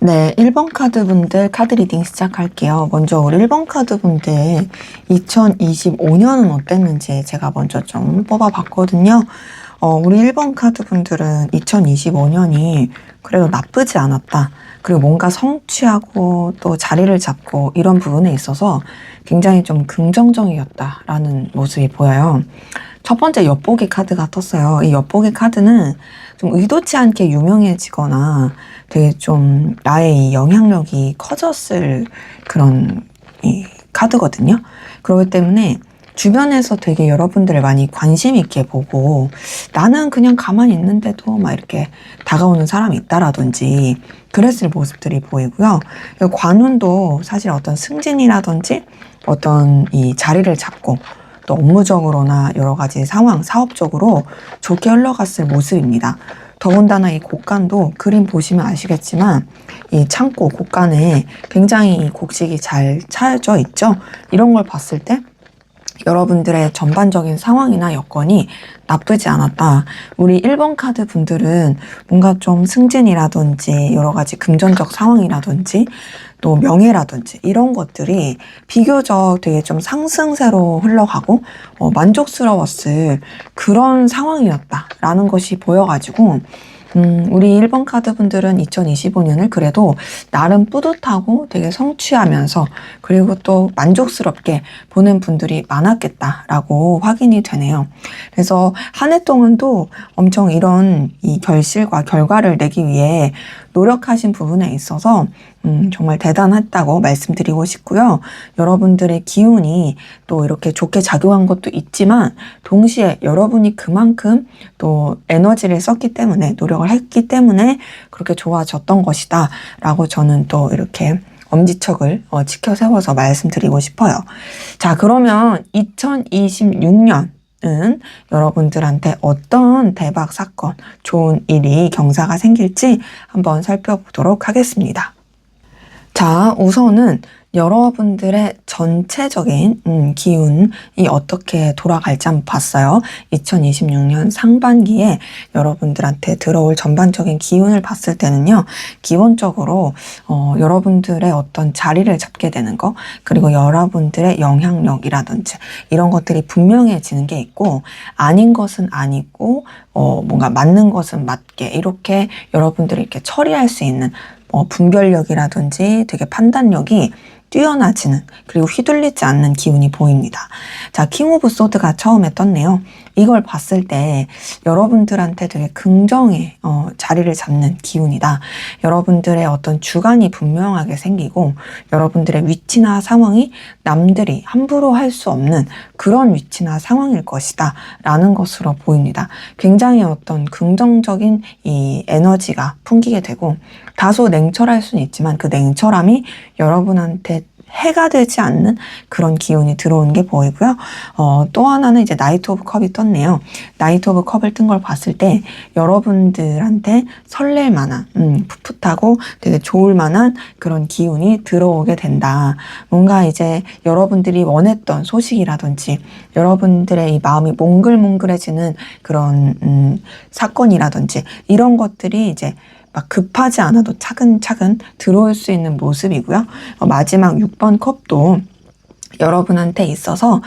네, 1번 카드 분들 카드 리딩 시작할게요. 먼저 우리 1번 카드 분들 2025년은 어땠는지 제가 먼저 좀 뽑아봤거든요. 우리 1번 카드 분들은 2025년이 그래도 나쁘지 않았다. 그리고 뭔가 성취하고 또 자리를 잡고 이런 부분에 있어서 굉장히 좀 긍정적이었다라는 모습이 보여요. 첫 번째 엿보기 카드가 떴어요. 이 엿보기 카드는 좀 의도치 않게 유명해지거나 되게 좀 나의 이 영향력이 커졌을 그런 이 카드거든요. 그렇기 때문에 주변에서 되게 여러분들을 많이 관심 있게 보고 나는 그냥 가만히 있는데도 막 이렇게 다가오는 사람이 있다라든지 그랬을 모습들이 보이고요. 관운도 사실 어떤 승진이라든지 어떤 이 자리를 잡고 또 업무적으로나 여러 가지 상황, 사업적으로 좋게 흘러갔을 모습입니다. 더군다나 이 곡간도 그림 보시면 아시겠지만 이 창고 곡간에 굉장히 곡식이 잘 차여져 있죠. 이런 걸 봤을 때 여러분들의 전반적인 상황이나 여건이 나쁘지 않았다. 우리 1번 카드 분들은 뭔가 좀 승진이라든지 여러 가지 금전적 상황이라든지 또 명예라든지 이런 것들이 비교적 되게 좀 상승세로 흘러가고 만족스러웠을 그런 상황이었다라는 것이 보여가지고 우리 1번 카드 분들은 2025년을 그래도 나름 뿌듯하고 되게 성취하면서 그리고 또 만족스럽게 보낸 분들이 많았겠다라고 확인이 되네요. 그래서 한 해 동안도 엄청 이런 이 결실과 결과를 내기 위해 노력하신 부분에 있어서 정말 대단했다고 말씀드리고 싶고요. 여러분들의 기운이 또 이렇게 좋게 작용한 것도 있지만 동시에 여러분이 그만큼 또 에너지를 썼기 때문에 노력을 했기 때문에 그렇게 좋아졌던 것이다 라고 저는 또 이렇게 엄지척을 지켜 세워서 말씀드리고 싶어요. 자, 그러면 2026년 은 여러분들한테 어떤 대박 사건, 좋은 일이 경사가 생길지 한번 살펴보도록 하겠습니다. 자, 우선은 여러분들의 전체적인 기운이 어떻게 돌아갈지 한번 봤어요. 2026년 상반기에 여러분들한테 들어올 전반적인 기운을 봤을 때는요. 기본적으로 여러분들의 어떤 자리를 잡게 되는 거 그리고 여러분들의 영향력이라든지 이런 것들이 분명해지는 게 있고 아닌 것은 아니고 뭔가 맞는 것은 맞게 이렇게 여러분들이 이렇게 처리할 수 있는 분별력이라든지 되게 판단력이 뛰어나지는 그리고 휘둘리지 않는 기운이 보입니다. 자, 킹 오브 소드가 처음에 떴네요. 이걸 봤을 때 여러분들한테 되게 긍정의 자리를 잡는 기운이다. 여러분들의 어떤 주관이 분명하게 생기고 여러분들의 위치나 상황이 남들이 함부로 할 수 없는 그런 위치나 상황일 것이다 라는 것으로 보입니다. 굉장히 어떤 긍정적인 이 에너지가 풍기게 되고 다소 냉철할 수는 있지만 그 냉철함이 여러분한테 해가 되지 않는 그런 기운이 들어오는 게 보이고요. 또 하나는 이제 나이트 오브 컵이 떴네요. 나이트 오브 컵을 뜬 걸 봤을 때 여러분들한테 설렐 만한 풋풋하고 되게 좋을 만한 그런 기운이 들어오게 된다. 뭔가 이제 여러분들이 원했던 소식이라든지 여러분들의 이 마음이 몽글몽글해지는 그런 사건이라든지 이런 것들이 이제 막 급하지 않아도 차근차근 들어올 수 있는 모습이고요. 마지막 6번 컵도 여러분한테 있어서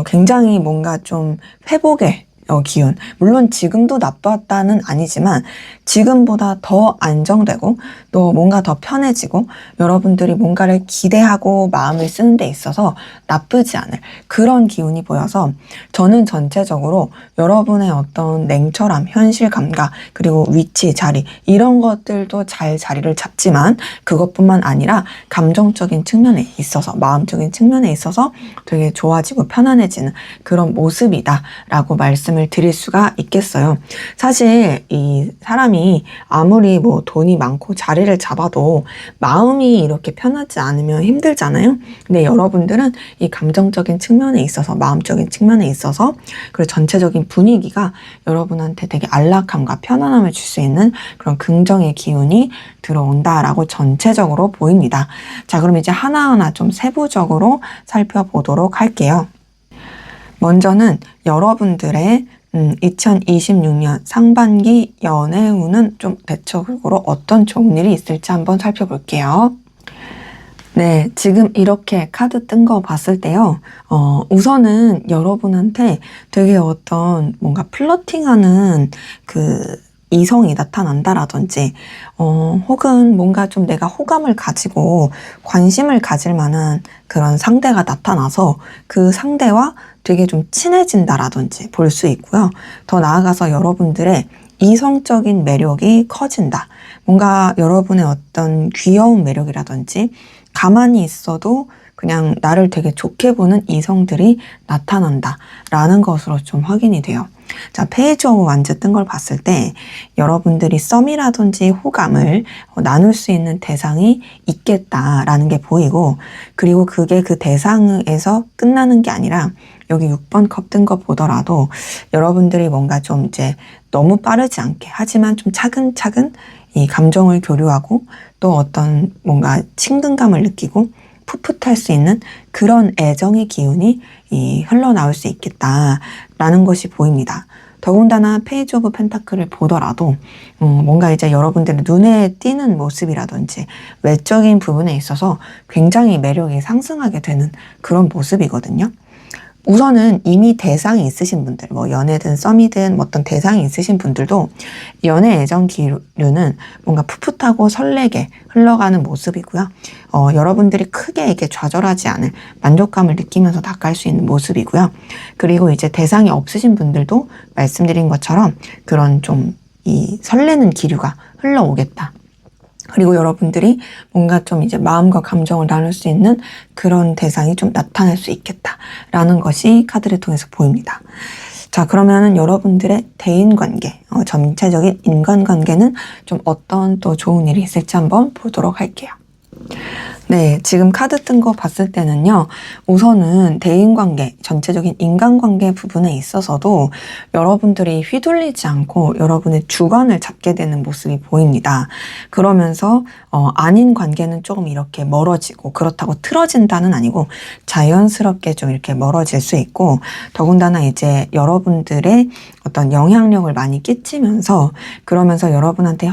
굉장히 뭔가 좀 회복의 기운. 물론 지금도 나빴다는 아니지만 지금보다 더 안정되고 또 뭔가 더 편해지고 여러분들이 뭔가를 기대하고 마음을 쓰는 데 있어서 나쁘지 않을 그런 기운이 보여서 저는 전체적으로 여러분의 어떤 냉철함, 현실 감각 그리고 위치, 자리 이런 것들도 잘 자리를 잡지만 그것뿐만 아니라 감정적인 측면에 있어서 마음적인 측면에 있어서 되게 좋아지고 편안해지는 그런 모습이다 라고 말씀을 드릴 수가 있겠어요. 사실 이 사람이 아무리 뭐 돈이 많고 자리를 잡아도 마음이 이렇게 편하지 않으면 힘들잖아요. 근데 여러분들은 이 감정적인 측면에 있어서 마음적인 측면에 있어서 그리고 전체적인 분위기가 여러분한테 되게 안락함과 편안함을 줄 수 있는 그런 긍정의 기운이 들어온다라고 전체적으로 보입니다. 자, 그럼 이제 하나하나 좀 세부적으로 살펴보도록 할게요. 먼저는 여러분들의 2026년 상반기 연애 운은 좀 대체적으로 어떤 좋은 일이 있을지 한번 살펴볼게요. 네, 지금 이렇게 카드 뜬 거 봤을 때요. 우선은 여러분한테 되게 어떤 뭔가 플러팅하는 이성이 나타난다라든지, 혹은 뭔가 좀 내가 호감을 가지고 관심을 가질 만한 그런 상대가 나타나서 그 상대와 되게 좀 친해진다라든지 볼 수 있고요. 더 나아가서 여러분들의 이성적인 매력이 커진다. 뭔가 여러분의 어떤 귀여운 매력이라든지 가만히 있어도 그냥 나를 되게 좋게 보는 이성들이 나타난다라는 것으로 좀 확인이 돼요. 자, 페이지 오브 완즈 뜬 걸 봤을 때 여러분들이 썸이라든지 호감을 나눌 수 있는 대상이 있겠다라는 게 보이고, 그리고 그게 그 대상에서 끝나는 게 아니라 여기 6번 컵 뜬 거 보더라도 여러분들이 뭔가 좀 이제 너무 빠르지 않게 하지만 좀 차근차근 이 감정을 교류하고 또 어떤 뭔가 친근감을 느끼고 풋풋할 수 있는 그런 애정의 기운이 흘러나올 수 있겠다라는 것이 보입니다. 더군다나 페이지 오브 펜타클을 보더라도 뭔가 이제 여러분들의 눈에 띄는 모습이라든지 외적인 부분에 있어서 굉장히 매력이 상승하게 되는 그런 모습이거든요. 우선은 이미 대상이 있으신 분들, 뭐 연애든 썸이든 어떤 대상이 있으신 분들도 연애 애정 기류는 뭔가 풋풋하고 설레게 흘러가는 모습이고요. 여러분들이 크게 이렇게 좌절하지 않을 만족감을 느끼면서 나갈 수 있는 모습이고요. 그리고 이제 대상이 없으신 분들도 말씀드린 것처럼 그런 좀 이 설레는 기류가 흘러오겠다. 그리고 여러분들이 뭔가 좀 이제 마음과 감정을 나눌 수 있는 그런 대상이 좀 나타날 수 있겠다라는 것이 카드를 통해서 보입니다. 자, 그러면은 여러분들의 대인관계, 전체적인 인간관계는 좀 어떤 또 좋은 일이 있을지 한번 보도록 할게요. 네, 지금 카드 뜬 거 봤을 때는요, 우선은 대인관계, 전체적인 인간관계 부분에 있어서도 여러분들이 휘둘리지 않고 여러분의 주관을 잡게 되는 모습이 보입니다. 그러면서 아닌 관계는 조금 이렇게 멀어지고, 그렇다고 틀어진다는 아니고 자연스럽게 좀 이렇게 멀어질 수 있고, 더군다나 이제 여러분들의 어떤 영향력을 많이 끼치면서, 그러면서 여러분한테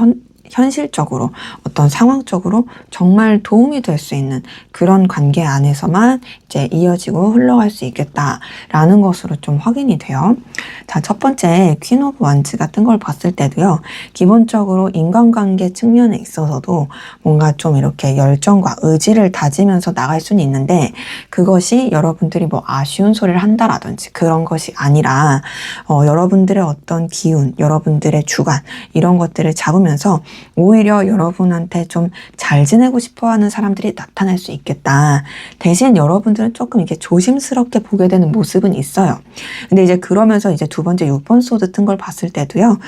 현실적으로 어떤 상황적으로 정말 도움이 될 수 있는 그런 관계 안에서만 이제 이어지고 흘러갈 수 있겠다라는 것으로 좀 확인이 돼요. 자, 첫 번째 퀸 오브 완즈가 뜬 걸 봤을 때도요. 기본적으로 인간관계 측면에 있어서도 뭔가 좀 이렇게 열정과 의지를 다지면서 나갈 수는 있는데, 그것이 여러분들이 뭐 아쉬운 소리를 한다라든지 그런 것이 아니라 여러분들의 어떤 기운, 여러분들의 주관 이런 것들을 잡으면서 오히려 여러분한테 좀 잘 지내고 싶어하는 사람들이 나타날 수 있겠다. 대신 여러분들은 조금 이렇게 조심스럽게 보게 되는 모습은 있어요. 근데 이제 그러면서 이제 두 번째 6번 소드 뜬 걸 봤을 때도요.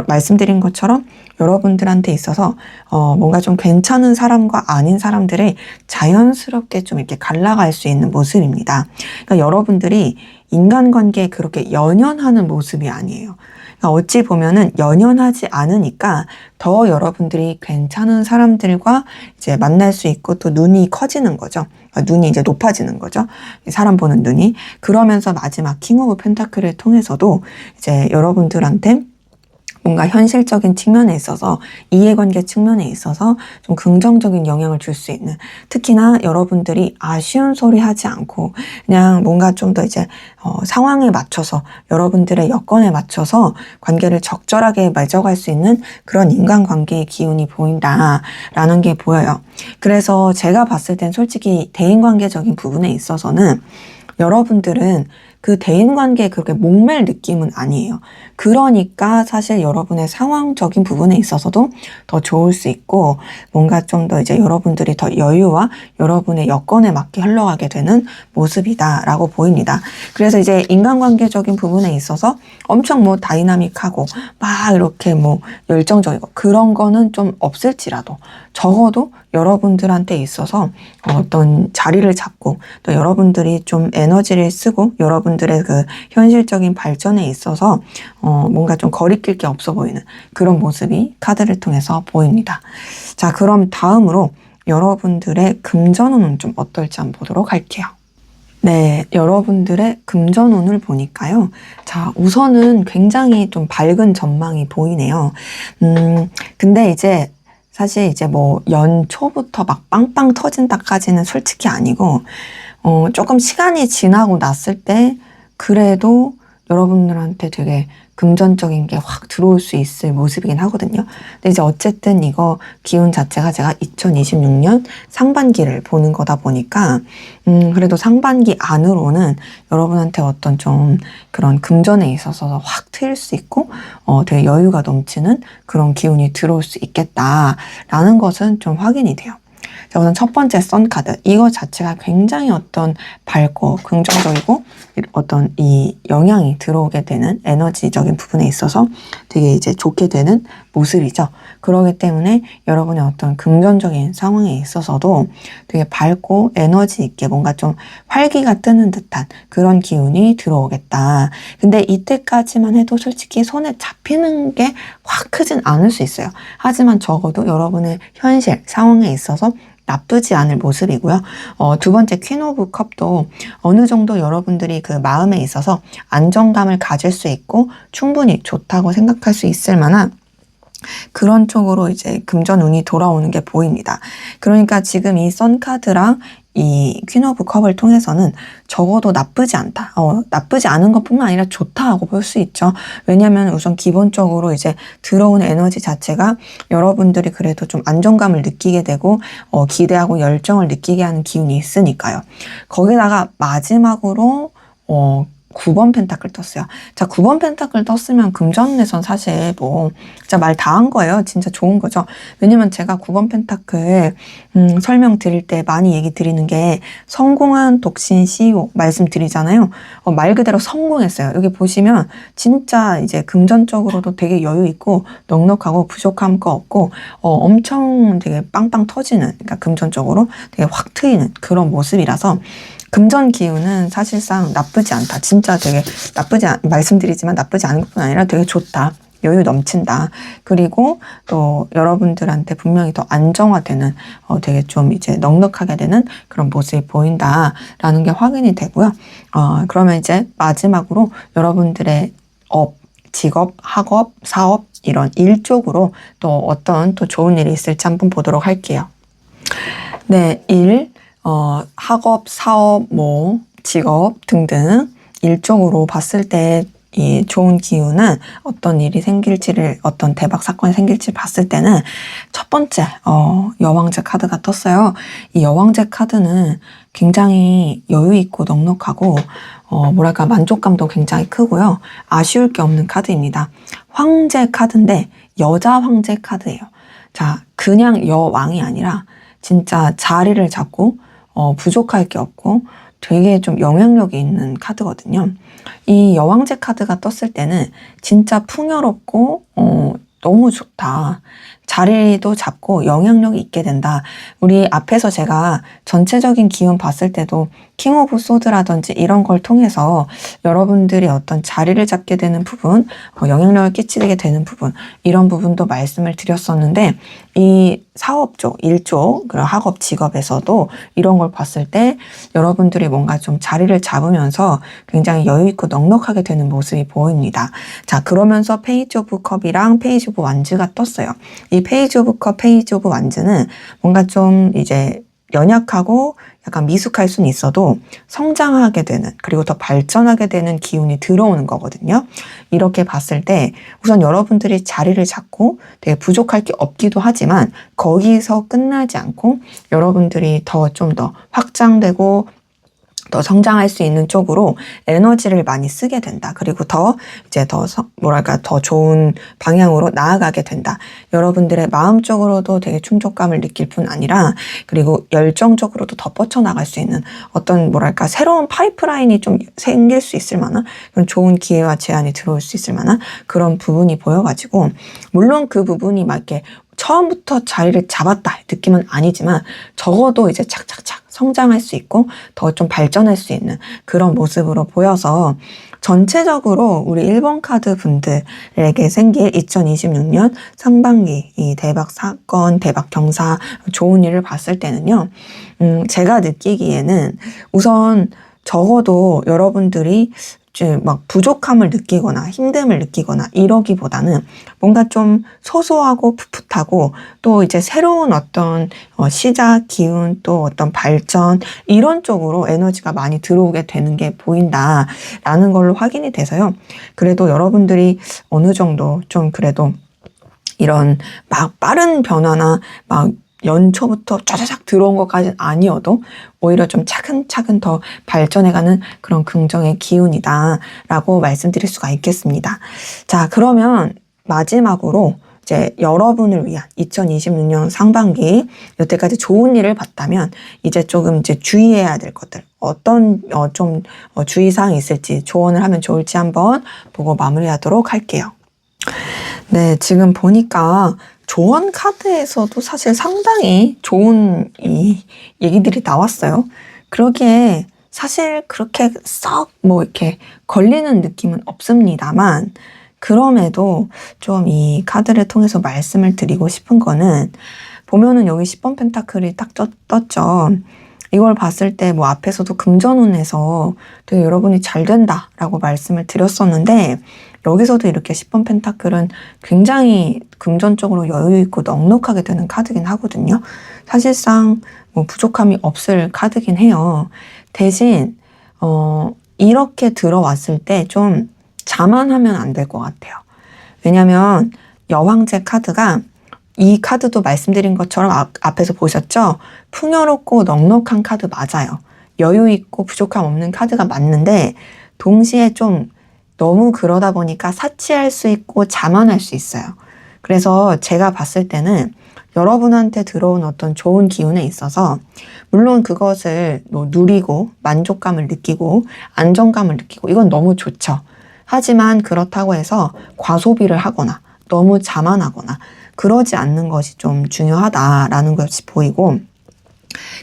말씀드린 것처럼 여러분들한테 있어서 뭔가 좀 괜찮은 사람과 아닌 사람들을 자연스럽게 좀 이렇게 갈라갈 수 있는 모습입니다. 그러니까 여러분들이 인간관계에 그렇게 연연하는 모습이 아니에요. 그러니까 어찌 보면은 연연하지 않으니까 더 여러분들이 괜찮은 사람들과 이제 만날 수 있고 또 눈이 커지는 거죠. 눈이 이제 높아지는 거죠. 사람 보는 눈이. 그러면서 마지막 킹 오브 펜타클을 통해서도 이제 여러분들한테 뭔가 현실적인 측면에 있어서 이해관계 측면에 있어서 좀 긍정적인 영향을 줄 수 있는, 특히나 여러분들이 아쉬운 소리 하지 않고 그냥 뭔가 좀 더 이제 상황에 맞춰서 여러분들의 여건에 맞춰서 관계를 적절하게 맺어갈 수 있는 그런 인간관계의 기운이 보인다라는 게 보여요. 그래서 제가 봤을 땐 솔직히 대인관계적인 부분에 있어서는 여러분들은 그 대인관계에 그렇게 목맬 느낌은 아니에요. 그러니까 사실 여러분의 상황적인 부분에 있어서도 더 좋을 수 있고, 뭔가 좀 더 이제 여러분들이 더 여유와 여러분의 여건에 맞게 흘러가게 되는 모습이다라고 보입니다. 그래서 이제 인간관계적인 부분에 있어서 엄청 뭐 다이나믹하고 막 이렇게 뭐 열정적이고 그런 거는 좀 없을지라도 적어도 여러분들한테 있어서 어떤 자리를 잡고 또 여러분들이 좀 에너지를 쓰고 여러분들의 그 현실적인 발전에 있어서 뭔가 좀 거리낄 게 없어 보이는 그런 모습이 카드를 통해서 보입니다. 자, 그럼 다음으로 여러분들의 금전운은 좀 어떨지 한번 보도록 할게요. 네, 여러분들의 금전운을 보니까요. 자, 우선은 굉장히 좀 밝은 전망이 보이네요. 근데 이제 사실 이제 뭐 연초부터 막 빵빵 터진다까지는 솔직히 아니고, 조금 시간이 지나고 났을 때 그래도 여러분들한테 되게 금전적인 게 확 들어올 수 있을 모습이긴 하거든요. 근데 이제 어쨌든 이거 기운 자체가 제가 2026년 상반기를 보는 거다 보니까, 그래도 상반기 안으로는 여러분한테 어떤 좀 그런 금전에 있어서 확 트일 수 있고, 되게 여유가 넘치는 그런 기운이 들어올 수 있겠다라는 것은 좀 확인이 돼요. 자, 우선 첫 번째 선카드. 이거 자체가 굉장히 어떤 밝고 긍정적이고 어떤 이 영향이 들어오게 되는 에너지적인 부분에 있어서 되게 이제 좋게 되는 모습이죠. 그러기 때문에 여러분의 어떤 금전적인 상황에 있어서도 되게 밝고 에너지 있게 뭔가 좀 활기가 뜨는 듯한 그런 기운이 들어오겠다. 근데 이때까지만 해도 솔직히 손에 잡히는 게 확 크진 않을 수 있어요. 하지만 적어도 여러분의 현실 상황에 있어서 나쁘지 않을 모습이고요. 두 번째 퀸 오브 컵도 어느 정도 여러분들이 그 마음에 있어서 안정감을 가질 수 있고 충분히 좋다고 생각할 수 있을 만한 그런 쪽으로 이제 금전운이 돌아오는 게 보입니다. 그러니까 지금 이 선카드랑 이 퀸 오브 컵을 통해서는 적어도 나쁘지 않다. 나쁘지 않은 것뿐만 아니라 좋다고 볼 수 있죠. 왜냐하면 우선 기본적으로 이제 들어온 에너지 자체가 여러분들이 그래도 좀 안정감을 느끼게 되고 기대하고 열정을 느끼게 하는 기운이 있으니까요. 거기다가 마지막으로 9번 펜타클 떴어요. 자, 9번 펜타클 떴으면 금전운에선 사실 뭐 진짜 말 다 한 거예요. 진짜 좋은 거죠. 왜냐면 제가 9번 펜타클 설명드릴 때 많이 얘기 드리는 게 성공한 독신 CEO 말씀드리잖아요. 말 그대로 성공했어요. 여기 보시면 진짜 이제 금전적으로도 되게 여유 있고 넉넉하고 부족함 거 없고 엄청 되게 빵빵 터지는, 그러니까 금전적으로 되게 확 트이는 그런 모습이라서 금전 기운은 사실상 나쁘지 않다. 진짜 되게 말씀드리지만 나쁘지 않은 것뿐 아니라 되게 좋다. 여유 넘친다. 그리고 또 여러분들한테 분명히 더 안정화되는, 되게 좀 이제 넉넉하게 되는 그런 모습이 보인다라는 게 확인이 되고요. 그러면 이제 마지막으로 여러분들의 직업, 학업, 사업, 이런 일 쪽으로 또 어떤 또 좋은 일이 있을지 한번 보도록 할게요. 네, 학업, 사업, 뭐 직업 등등 일적으로 봤을 때 이 좋은 기운은 어떤 일이 생길지를, 어떤 대박 사건이 생길지 봤을 때는 첫 번째 여왕제 카드가 떴어요. 이 여왕제 카드는 굉장히 여유 있고 넉넉하고 뭐랄까 만족감도 굉장히 크고요. 아쉬울 게 없는 카드입니다. 황제 카드인데 여자 황제 카드예요. 자, 그냥 여왕이 아니라 진짜 자리를 잡고 부족할 게 없고 되게 좀 영향력이 있는 카드거든요. 이 여왕제 카드가 떴을 때는 진짜 풍요롭고 너무 좋다. 자리도 잡고 영향력이 있게 된다. 우리 앞에서 제가 전체적인 기운 봤을 때도 킹 오브 소드라든지 이런 걸 통해서 여러분들이 어떤 자리를 잡게 되는 부분, 영향력을 끼치게 되는 부분, 이런 부분도 말씀을 드렸었는데 이 사업 쪽, 일 쪽, 그리고 학업, 직업에서도 이런 걸 봤을 때 여러분들이 뭔가 좀 자리를 잡으면서 굉장히 여유 있고 넉넉하게 되는 모습이 보입니다. 자, 그러면서 페이지 오브 컵이랑 페이지 오브 완즈가 떴어요. 이 페이지 오브 컵, 페이지 오브 완즈는 뭔가 좀 이제 연약하고 약간 미숙할 수는 있어도 성장하게 되는, 그리고 더 발전하게 되는 기운이 들어오는 거거든요. 이렇게 봤을 때 우선 여러분들이 자리를 잡고 되게 부족할 게 없기도 하지만 거기서 끝나지 않고 여러분들이 좀 더 확장되고 더 성장할 수 있는 쪽으로 에너지를 많이 쓰게 된다. 그리고 더 좋은 방향으로 나아가게 된다. 여러분들의 마음적으로도 되게 충족감을 느낄 뿐 아니라, 그리고 열정적으로도 더 뻗쳐나갈 수 있는 어떤 새로운 파이프라인이 좀 생길 수 있을 만한 그런 좋은 기회와 제안이 들어올 수 있을 만한 그런 부분이 보여가지고, 물론 그 부분이 막 이렇게 처음부터 자리를 잡았다 느낌은 아니지만 적어도 이제 착착착 성장할 수 있고 더 좀 발전할 수 있는 그런 모습으로 보여서 전체적으로 우리 1번 카드 분들에게 생길 2026년 상반기 이 대박 사건, 대박 경사, 좋은 일을 봤을 때는요, 제가 느끼기에는 우선 적어도 여러분들이 이제 막 부족함을 느끼거나 힘듦을 느끼거나 이러기보다는 뭔가 좀 소소하고 풋풋하고 또 이제 새로운 어떤 시작, 기운 또 어떤 발전 이런 쪽으로 에너지가 많이 들어오게 되는 게 보인다라는 걸로 확인이 돼서요. 그래도 여러분들이 어느 정도 좀 그래도 이런 막 빠른 변화나 막 연초부터 쫙쫙 들어온 것까지는 아니어도 오히려 좀 차근차근 더 발전해가는 그런 긍정의 기운이다라고 말씀드릴 수가 있겠습니다. 자, 그러면 마지막으로 이제 여러분을 위한 2026년 상반기 여태까지 좋은 일을 봤다면 이제 조금 이제 주의해야 될 것들 어떤 좀 주의사항이 있을지 조언을 하면 좋을지 한번 보고 마무리하도록 할게요. 네, 지금 보니까 조언 카드에서도 사실 상당히 좋은 이 얘기들이 나왔어요. 그러기에 사실 그렇게 썩 뭐 이렇게 걸리는 느낌은 없습니다만 그럼에도 좀 이 카드를 통해서 말씀을 드리고 싶은 거는 보면은 여기 10번 펜타클이 딱 떴죠. 이걸 봤을 때 뭐 앞에서도 금전운에서 되게 여러분이 잘 된다라고 말씀을 드렸었는데 여기서도 이렇게 10번 펜타클은 굉장히 금전적으로 여유 있고 넉넉하게 되는 카드긴 하거든요. 사실상 뭐 부족함이 없을 카드긴 해요. 대신 이렇게 들어왔을 때 좀 자만하면 안 될 것 같아요. 왜냐면 여왕제 카드가 이 카드도 말씀드린 것처럼 앞에서 보셨죠? 풍요롭고 넉넉한 카드 맞아요. 여유 있고 부족함 없는 카드가 맞는데 동시에 좀 너무 그러다 보니까 사치할 수 있고 자만할 수 있어요. 그래서 제가 봤을 때는 여러분한테 들어온 어떤 좋은 기운에 있어서 물론 그것을 누리고 만족감을 느끼고 안정감을 느끼고 이건 너무 좋죠. 하지만 그렇다고 해서 과소비를 하거나 너무 자만하거나 그러지 않는 것이 좀 중요하다라는 것이 보이고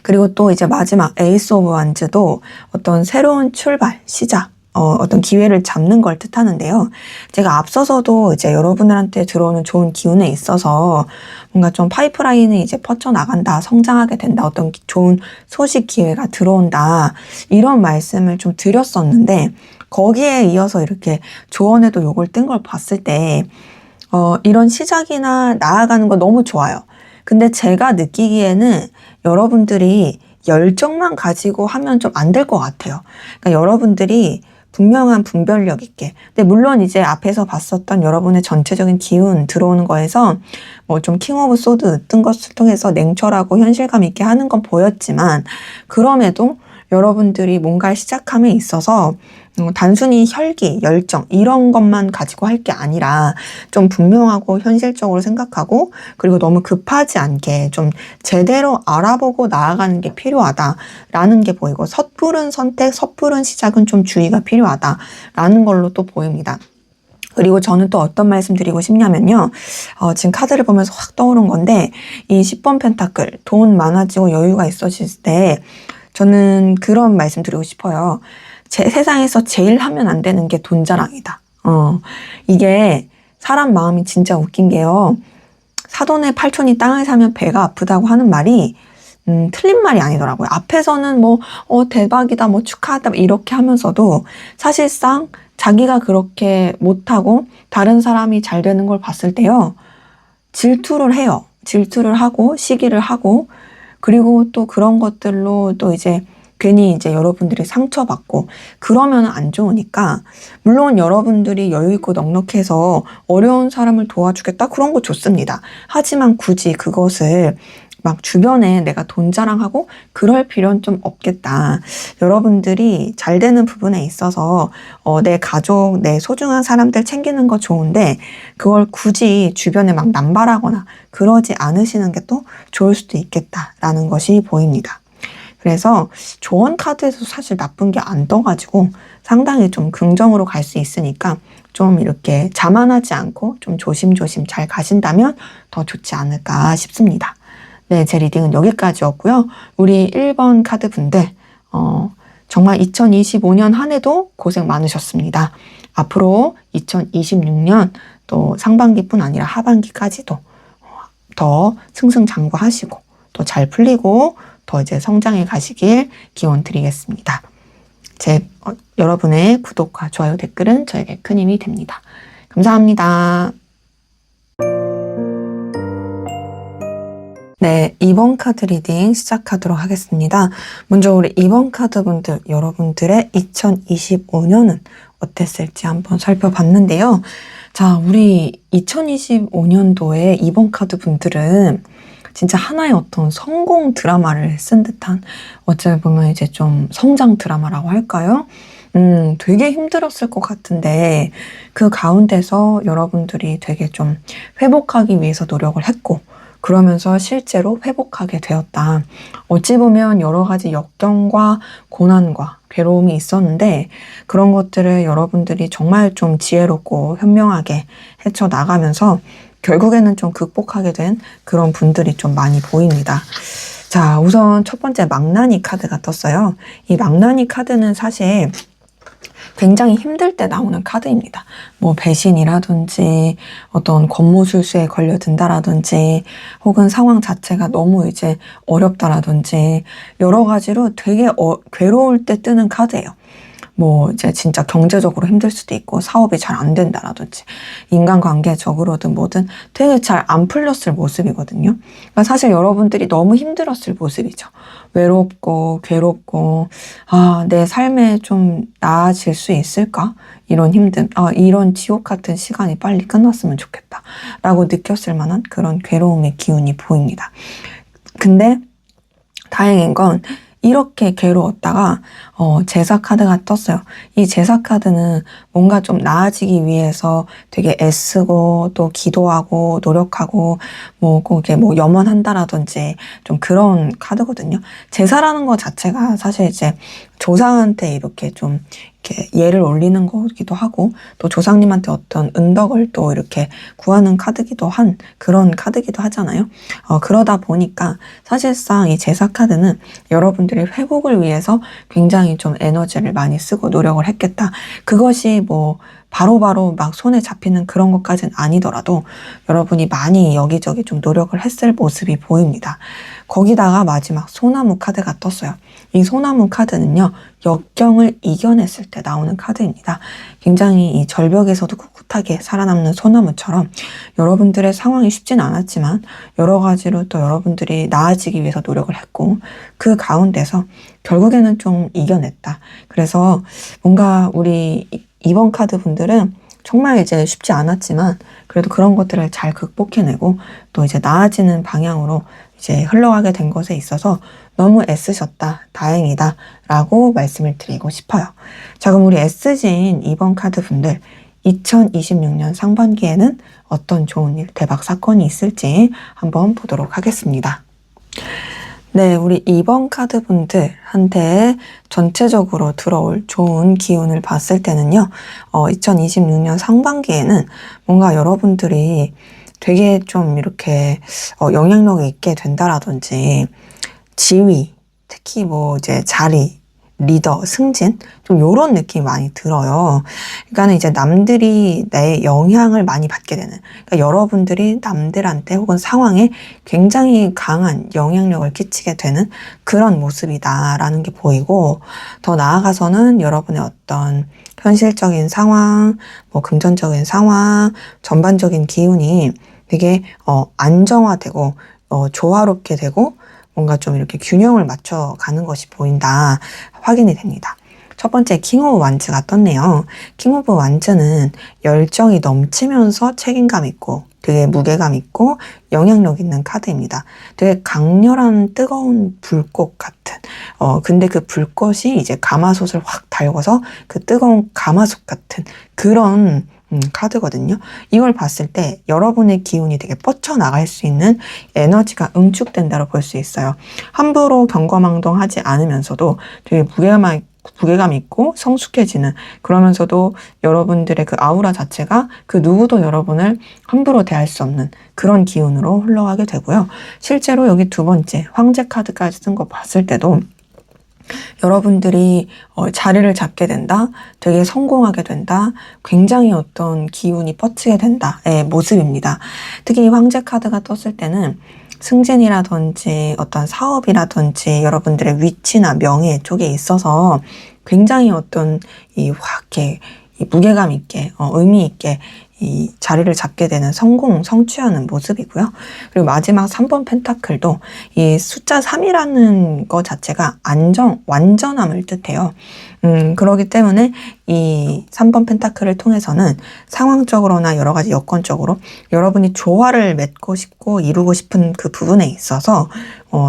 그리고 또 이제 마지막 에이스 오브 완즈도 어떤 새로운 출발, 시작 어떤 기회를 잡는 걸 뜻하는데요. 제가 앞서서도 이제 여러분들한테 들어오는 좋은 기운에 있어서 뭔가 좀 파이프라인이 이제 뻗쳐나간다, 성장하게 된다, 어떤 좋은 소식 기회가 들어온다, 이런 말씀을 좀 드렸었는데, 거기에 이어서 이렇게 조언에도 요걸 뜬 걸 봤을 때, 이런 시작이나 나아가는 거 너무 좋아요. 근데 제가 느끼기에는 여러분들이 열정만 가지고 하면 좀 안 될 것 같아요. 그러니까 여러분들이 분명한 분별력 있게. 근데 물론 이제 앞에서 봤었던 여러분의 전체적인 기운 들어오는 거에서 뭐 좀 킹 오브 소드 뜬 것을 통해서 냉철하고 현실감 있게 하는 건 보였지만 그럼에도 여러분들이 뭔가를 시작함에 있어서 단순히 혈기, 열정 이런 것만 가지고 할 게 아니라 좀 분명하고 현실적으로 생각하고 그리고 너무 급하지 않게 좀 제대로 알아보고 나아가는 게 필요하다라는 게 보이고 섣부른 선택, 섣부른 시작은 좀 주의가 필요하다라는 걸로 또 보입니다. 그리고 저는 또 어떤 말씀 드리고 싶냐면요. 지금 카드를 보면서 확 떠오른 건데 이 10번 펜타클, 돈 많아지고 여유가 있어질 때 저는 그런 말씀 드리고 싶어요. 세상에서 제일 하면 안 되는 게 돈 자랑이다. 이게 사람 마음이 진짜 웃긴 게요. 사돈의 팔촌이 땅을 사면 배가 아프다고 하는 말이 틀린 말이 아니더라고요. 앞에서는 뭐 대박이다, 뭐 축하하다 이렇게 하면서도 사실상 자기가 그렇게 못하고 다른 사람이 잘 되는 걸 봤을 때요. 질투를 해요. 질투를 하고 시기를 하고 그리고 또 그런 것들로 또 이제 괜히 이제 여러분들이 상처받고 그러면 안 좋으니까 물론 여러분들이 여유있고 넉넉해서 어려운 사람을 도와주겠다 그런 거 좋습니다. 하지만 굳이 그것을 막 주변에 내가 돈 자랑하고 그럴 필요는 좀 없겠다. 여러분들이 잘 되는 부분에 있어서 내 가족, 내 소중한 사람들 챙기는 거 좋은데 그걸 굳이 주변에 막 남발하거나 그러지 않으시는 게 또 좋을 수도 있겠다라는 것이 보입니다. 그래서 조언 카드에서 사실 나쁜 게 안 떠가지고 상당히 좀 긍정으로 갈 수 있으니까 좀 이렇게 자만하지 않고 좀 조심조심 잘 가신다면 더 좋지 않을까 싶습니다. 네, 제 리딩은 여기까지였고요. 우리 1번 카드 분들 정말 2025년 한 해도 고생 많으셨습니다. 앞으로 2026년 또 상반기뿐 아니라 하반기까지도 더 승승장구하시고 또 잘 풀리고 더 이제 성장해 가시길 기원 드리겠습니다. 여러분의 구독과 좋아요, 댓글은 저에게 큰 힘이 됩니다. 감사합니다. 네, 2번 카드 리딩 시작하도록 하겠습니다. 먼저 우리 2번 카드 분들, 여러분들의 2025년은 어땠을지 한번 살펴봤는데요. 자, 우리 2025년도에 2번 카드 분들은 진짜 하나의 어떤 성공 드라마를 쓴 듯한, 어찌 보면 이제 좀 성장 드라마라고 할까요? 되게 힘들었을 것 같은데 그 가운데서 여러분들이 되게 좀 회복하기 위해서 노력을 했고, 그러면서 실제로 회복하게 되었다. 어찌 보면 여러 가지 역경과 고난과 괴로움이 있었는데 그런 것들을 여러분들이 정말 좀 지혜롭고 현명하게 헤쳐나가면서 결국에는 좀 극복하게 된 그런 분들이 좀 많이 보입니다. 자, 우선 첫 번째 망나니 카드가 떴어요. 이 망나니 카드는 사실 굉장히 힘들 때 나오는 카드입니다. 뭐 배신이라든지 어떤 권모술수에 걸려든다라든지 혹은 상황 자체가 너무 이제 어렵다라든지 여러 가지로 되게 괴로울 때 뜨는 카드예요. 뭐 이제 진짜 경제적으로 힘들 수도 있고 사업이 잘 안 된다라든지 인간관계적으로든 뭐든 되게 잘 안 풀렸을 모습이거든요. 그러니까 사실 여러분들이 너무 힘들었을 모습이죠. 외롭고 괴롭고 내 삶에 좀 나아질 수 있을까? 이런 힘듦, 이런 지옥 같은 시간이 빨리 끝났으면 좋겠다 라고 느꼈을 만한 그런 괴로움의 기운이 보입니다. 근데 다행인 건 이렇게 괴로웠다가 제사 카드가 떴어요. 이 제사 카드는 뭔가 좀 나아지기 위해서 되게 애쓰고 또 기도하고 노력하고 뭐 꼭 이렇게 뭐 염원한다라든지 좀 그런 카드거든요. 제사라는 것 자체가 사실 이제 조상한테 이렇게 좀 이렇게 예를 올리는 거기도 하고 또 조상님한테 어떤 은덕을 또 이렇게 구하는 카드기도 한 그런 카드기도 하잖아요. 그러다 보니까 사실상 이 제사 카드는 여러분들이 회복을 위해서 굉장히 좀 에너지를 많이 쓰고 노력을 했겠다. 그것이 뭐 바로바로 막 손에 잡히는 그런 것까지는 아니더라도 여러분이 많이 여기저기 좀 노력을 했을 모습이 보입니다. 거기다가 마지막 소나무 카드가 떴어요. 이 소나무 카드는요, 역경을 이겨냈을 때 나오는 카드입니다. 굉장히 이 절벽에서도 꿋꿋하게 살아남는 소나무처럼 여러분들의 상황이 쉽진 않았지만 여러 가지로 또 여러분들이 나아지기 위해서 노력을 했고 그 가운데서 결국에는 좀 이겨냈다. 그래서 뭔가 우리 2번 카드 분들은 정말 이제 쉽지 않았지만 그래도 그런 것들을 잘 극복해내고 또 이제 나아지는 방향으로 이제 흘러가게 된 것에 있어서 너무 애쓰셨다, 다행이다 라고 말씀을 드리고 싶어요. 자, 그럼 우리 S진 2번 카드 분들 2026년 상반기에는 어떤 좋은 일, 대박 사건이 있을지 한번 보도록 하겠습니다. 네, 우리 2번 카드 분들한테 전체적으로 들어올 좋은 기운을 봤을 때는요, 2026년 상반기에는 뭔가 여러분들이 되게 좀 이렇게 영향력이 있게 된다라든지 지위, 특히 뭐 이제 자리, 리더, 승진 좀 요런 느낌이 많이 들어요. 그러니까는 이제 남들이 내 영향을 많이 받게 되는, 그러니까 여러분들이 남들한테 혹은 상황에 굉장히 강한 영향력을 끼치게 되는 그런 모습이다라는 게 보이고, 더 나아가서는 여러분의 어떤 현실적인 상황, 뭐 금전적인 상황, 전반적인 기운이 되게 안정화되고 조화롭게 되고 뭔가 좀 이렇게 균형을 맞춰가는 것이 보인다, 확인이 됩니다. 첫 번째 킹 오브 완즈가 떴네요. 킹 오브 완즈는 열정이 넘치면서 책임감 있고 되게 무게감 있고 영향력 있는 카드입니다. 되게 강렬한 뜨거운 불꽃 같은 근데 그 불꽃이 이제 가마솥을 확 달궈서 그 뜨거운 가마솥 같은 그런 카드거든요. 이걸 봤을 때 여러분의 기운이 되게 뻗쳐나갈 수 있는 에너지가 응축된다고 볼 수 있어요. 함부로 경거망동하지 않으면서도 되게 무게감 있고 성숙해지는, 그러면서도 여러분들의 그 아우라 자체가 그 누구도 여러분을 함부로 대할 수 없는 그런 기운으로 흘러가게 되고요. 실제로 여기 두 번째 황제 카드까지 쓴 거 봤을 때도 여러분들이 자리를 잡게 된다, 되게 성공하게 된다, 굉장히 어떤 기운이 뻗치게 된다의 모습입니다. 특히 이 황제 카드가 떴을 때는 승진이라든지 어떤 사업이라든지 여러분들의 위치나 명예 쪽에 있어서 굉장히 어떤 이렇게 무게감 있게 의미 있게 이 자리를 잡게 되는 성취하는 모습이고요. 그리고 마지막 3번 펜타클도 이 숫자 3이라는 것 자체가 완전함을 뜻해요. 그렇기 때문에 이 3번 펜타클을 통해서는 상황적으로나 여러 가지 여건적으로 여러분이 조화를 맺고 싶고 이루고 싶은 그 부분에 있어서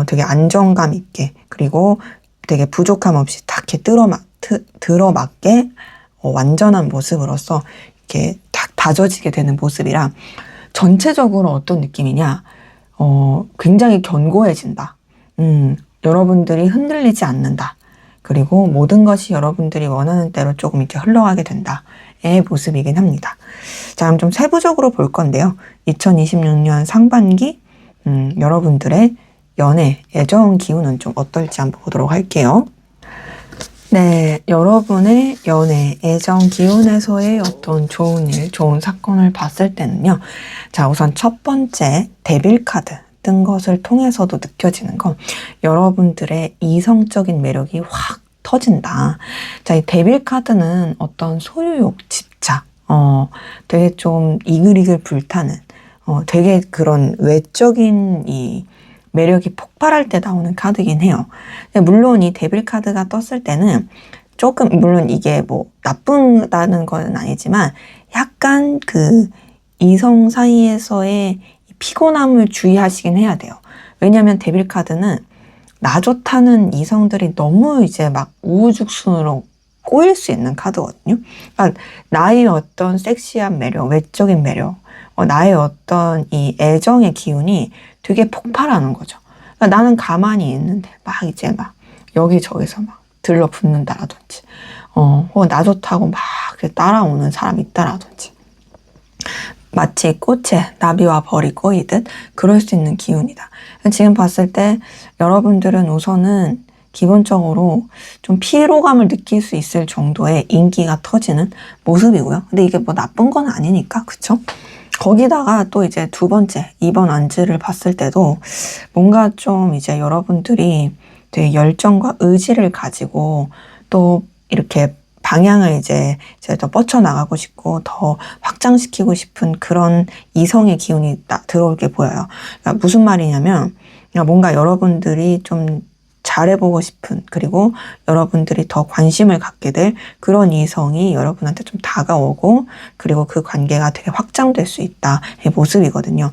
되게 안정감 있게, 그리고 되게 부족함 없이 딱 이렇게 들어맞게 완전한 모습으로서 이렇게 딱 다져지게 되는 모습이라, 전체적으로 어떤 느낌이냐, 굉장히 견고해진다. 여러분들이 흔들리지 않는다. 그리고 모든 것이 여러분들이 원하는 대로 조금 이렇게 흘러가게 된다의 모습이긴 합니다. 자, 그럼 좀 세부적으로 볼 건데요. 2026년 상반기 여러분들의 연애, 애정 기운은 좀 어떨지 한번 보도록 할게요. 네, 여러분의 연애, 애정 기운에서의 어떤 좋은 일, 좋은 사건을 봤을 때는요. 자, 우선 첫 번째 데빌 카드 뜬 것을 통해서도 느껴지는 건 여러분들의 이성적인 매력이 확 터진다. 자, 이 데빌 카드는 어떤 소유욕, 집착, 되게 좀 이글이글 불타는, 되게 그런 외적인 이 매력이 폭발할 때 나오는 카드긴 해요. 물론 이 데빌 카드가 떴을 때는 조금, 물론 이게 뭐 나쁘다는 건 아니지만 약간 그 이성 사이에서의 피곤함을 주의하시긴 해야 돼요. 왜냐하면 데빌 카드는 나 좋다는 이성들이 너무 이제 막 우후죽순으로 꼬일 수 있는 카드거든요. 그러니까 나의 어떤 섹시한 매력, 외적인 매력, 나의 어떤 이 애정의 기운이 되게 폭발하는 거죠. 그러니까 나는 가만히 있는데 막 이제 막 여기저기서 막 들러붙는다라든지, 혹은 나 좋다고 막 따라오는 사람이 있다라든지, 마치 꽃에 나비와 벌이 꼬이듯 그럴 수 있는 기운이다. 지금 봤을 때 여러분들은 우선은 기본적으로 좀 피로감을 느낄 수 있을 정도의 인기가 터지는 모습이고요. 근데 이게 뭐 나쁜 건 아니니까, 그쵸? 거기다가 또 이제 두 번째, 2번 안지를 봤을 때도 뭔가 좀 이제 여러분들이 되게 열정과 의지를 가지고 또 이렇게 방향을 이제 더 뻗쳐나가고 싶고 더 확장시키고 싶은 그런 이성의 기운이 들어오게 보여요. 그러니까 무슨 말이냐면, 그러니까 뭔가 여러분들이 좀 잘해보고 싶은, 그리고 여러분들이 더 관심을 갖게 될 그런 이성이 여러분한테 좀 다가오고, 그리고 그 관계가 되게 확장될 수 있다의 모습이거든요.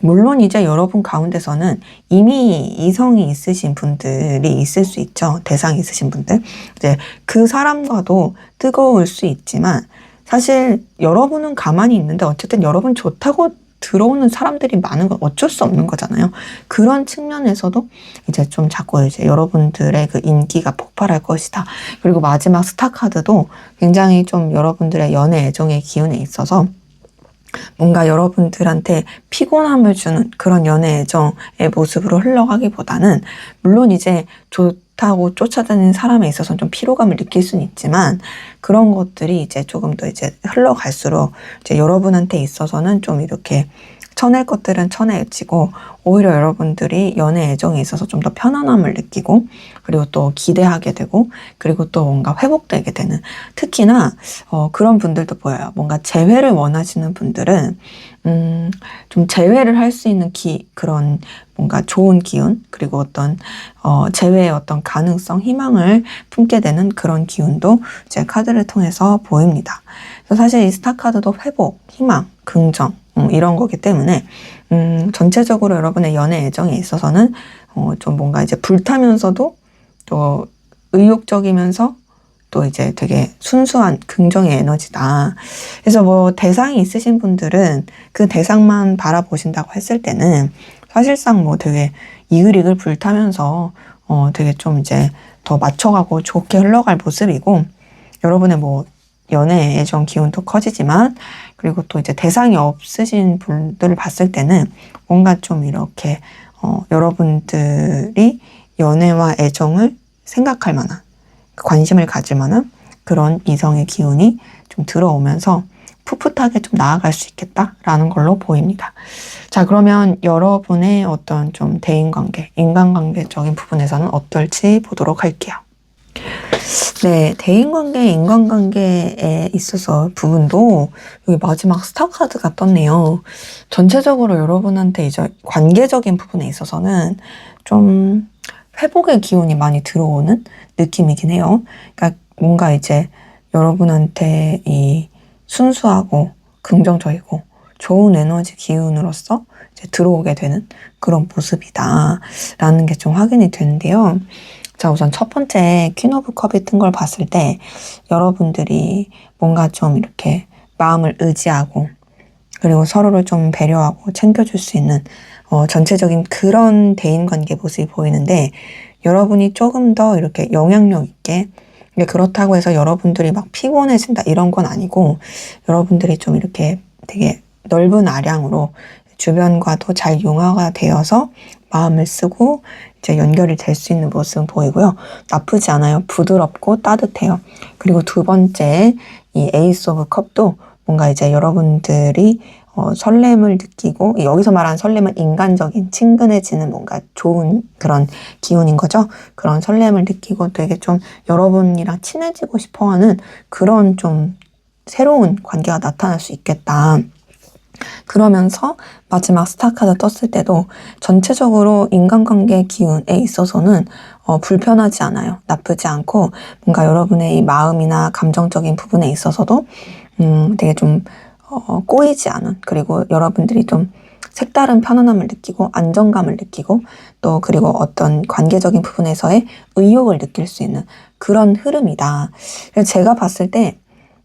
물론 이제 여러분 가운데서는 이미 이성이 있으신 분들이 있을 수 있죠. 대상이 있으신 분들. 이제 그 사람과도 뜨거울 수 있지만, 사실 여러분은 가만히 있는데 어쨌든 여러분 좋다고 들어오는 사람들이 많은 건 어쩔 수 없는 거잖아요. 그런 측면에서도 이제 좀 자꾸 이제 여러분들의 그 인기가 폭발할 것이다. 그리고 마지막 스타 카드도 굉장히 좀 여러분들의 연애 애정의 기운에 있어서 뭔가 여러분들한테 피곤함을 주는 그런 연애 애정의 모습으로 흘러가기보다는, 물론 이제 좋다고 쫓아다니는 사람에 있어서는 좀 피로감을 느낄 수는 있지만, 그런 것들이 이제 조금 더 이제 흘러갈수록 이제 여러분한테 있어서는 좀 이렇게 쳐낼 것들은 쳐내지고, 오히려 여러분들이 연애 애정에 있어서 좀 더 편안함을 느끼고, 그리고 또 기대하게 되고, 그리고 또 뭔가 회복되게 되는, 특히나 그런 분들도 보여요. 뭔가 재회를 원하시는 분들은 좀 재회를 할 수 있는 그런 뭔가 좋은 기운, 그리고 어떤 재회의 어떤 가능성, 희망을 품게 되는 그런 기운도 제 카드를 통해서 보입니다. 그래서 사실 이 스타 카드도 회복, 희망, 긍정 이런 거기 때문에 전체적으로 여러분의 연애 애정에 있어서는 좀 뭔가 이제 불타면서도 또 의욕적이면서 또 이제 되게 순수한 긍정의 에너지다. 그래서 뭐 대상이 있으신 분들은 그 대상만 바라보신다고 했을 때는 사실상 뭐 되게 이글이글 불타면서 되게 좀 이제 더 맞춰가고 좋게 흘러갈 모습이고, 여러분의 뭐 연애 애정 기운도 커지지만, 그리고 또 이제 대상이 없으신 분들을 봤을 때는 뭔가 좀 이렇게 여러분들이 연애와 애정을 생각할 만한, 관심을 가질 만한 그런 이성의 기운이 좀 들어오면서 풋풋하게 좀 나아갈 수 있겠다라는 걸로 보입니다. 자, 그러면 여러분의 어떤 좀 대인관계, 인간관계적인 부분에서는 어떨지 보도록 할게요. 네, 대인관계, 인간관계에 있어서 부분도 여기 마지막 스타 카드가 떴네요. 전체적으로 여러분한테 이제 관계적인 부분에 있어서는 좀 회복의 기운이 많이 들어오는 느낌이긴 해요. 그러니까 뭔가 이제 여러분한테 이 순수하고 긍정적이고 좋은 에너지 기운으로서 이제 들어오게 되는 그런 모습이다라는 게 좀 확인이 되는데요. 자, 우선 첫 번째 퀸 오브 컵이 뜬 걸 봤을 때 여러분들이 뭔가 좀 이렇게 마음을 의지하고 그리고 서로를 좀 배려하고 챙겨줄 수 있는 전체적인 그런 대인관계 모습이 보이는데 여러분이 조금 더 이렇게 영향력 있게 그렇다고 해서 여러분들이 막 피곤해진다 이런 건 아니고 여러분들이 좀 이렇게 되게 넓은 아량으로 주변과도 잘 융화가 되어서 마음을 쓰고 이제 연결이 될 수 있는 모습은 보이고요. 나쁘지 않아요. 부드럽고 따뜻해요. 그리고 두 번째 이 에이스 오브 컵도 뭔가 이제 여러분들이 설렘을 느끼고 여기서 말하는 설렘은 인간적인 친근해지는 뭔가 좋은 그런 기운인 거죠. 그런 설렘을 느끼고 되게 좀 여러분이랑 친해지고 싶어하는 그런 좀 새로운 관계가 나타날 수 있겠다. 그러면서 마지막 스타 카드 떴을 때도 전체적으로 인간관계 기운에 있어서는 불편하지 않아요. 나쁘지 않고 뭔가 여러분의 이 마음이나 감정적인 부분에 있어서도 되게 좀 꼬이지 않은 그리고 여러분들이 좀 색다른 편안함을 느끼고 안정감을 느끼고 또 그리고 어떤 관계적인 부분에서의 의욕을 느낄 수 있는 그런 흐름이다. 그래서 제가 봤을 때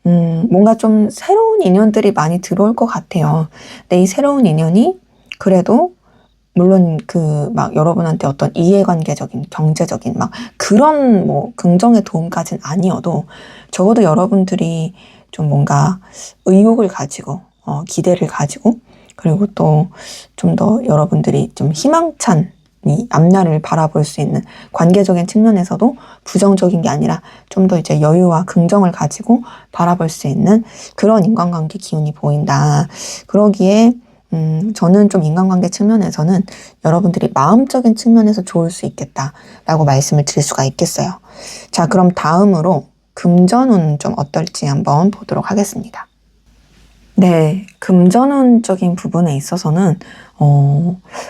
뭔가 좀 새로운 인연들이 많이 들어올 것 같아요. 근데 이 새로운 인연이 그래도 물론 그 막 여러분한테 어떤 이해관계적인 경제적인 막 그런 뭐 긍정의 도움까지는 아니어도 적어도 여러분들이 좀 뭔가 의욕을 가지고 기대를 가지고 그리고 또 좀 더 여러분들이 좀 희망찬 이 앞날을 바라볼 수 있는 관계적인 측면에서도 부정적인 게 아니라 좀 더 이제 여유와 긍정을 가지고 바라볼 수 있는 그런 인간관계 기운이 보인다. 그러기에 저는 좀 인간관계 측면에서는 여러분들이 마음적인 측면에서 좋을 수 있겠다라고 말씀을 드릴 수가 있겠어요. 자, 그럼 다음으로 금전운 좀 어떨지 한번 보도록 하겠습니다. 네, 금전운적인 부분에 있어서는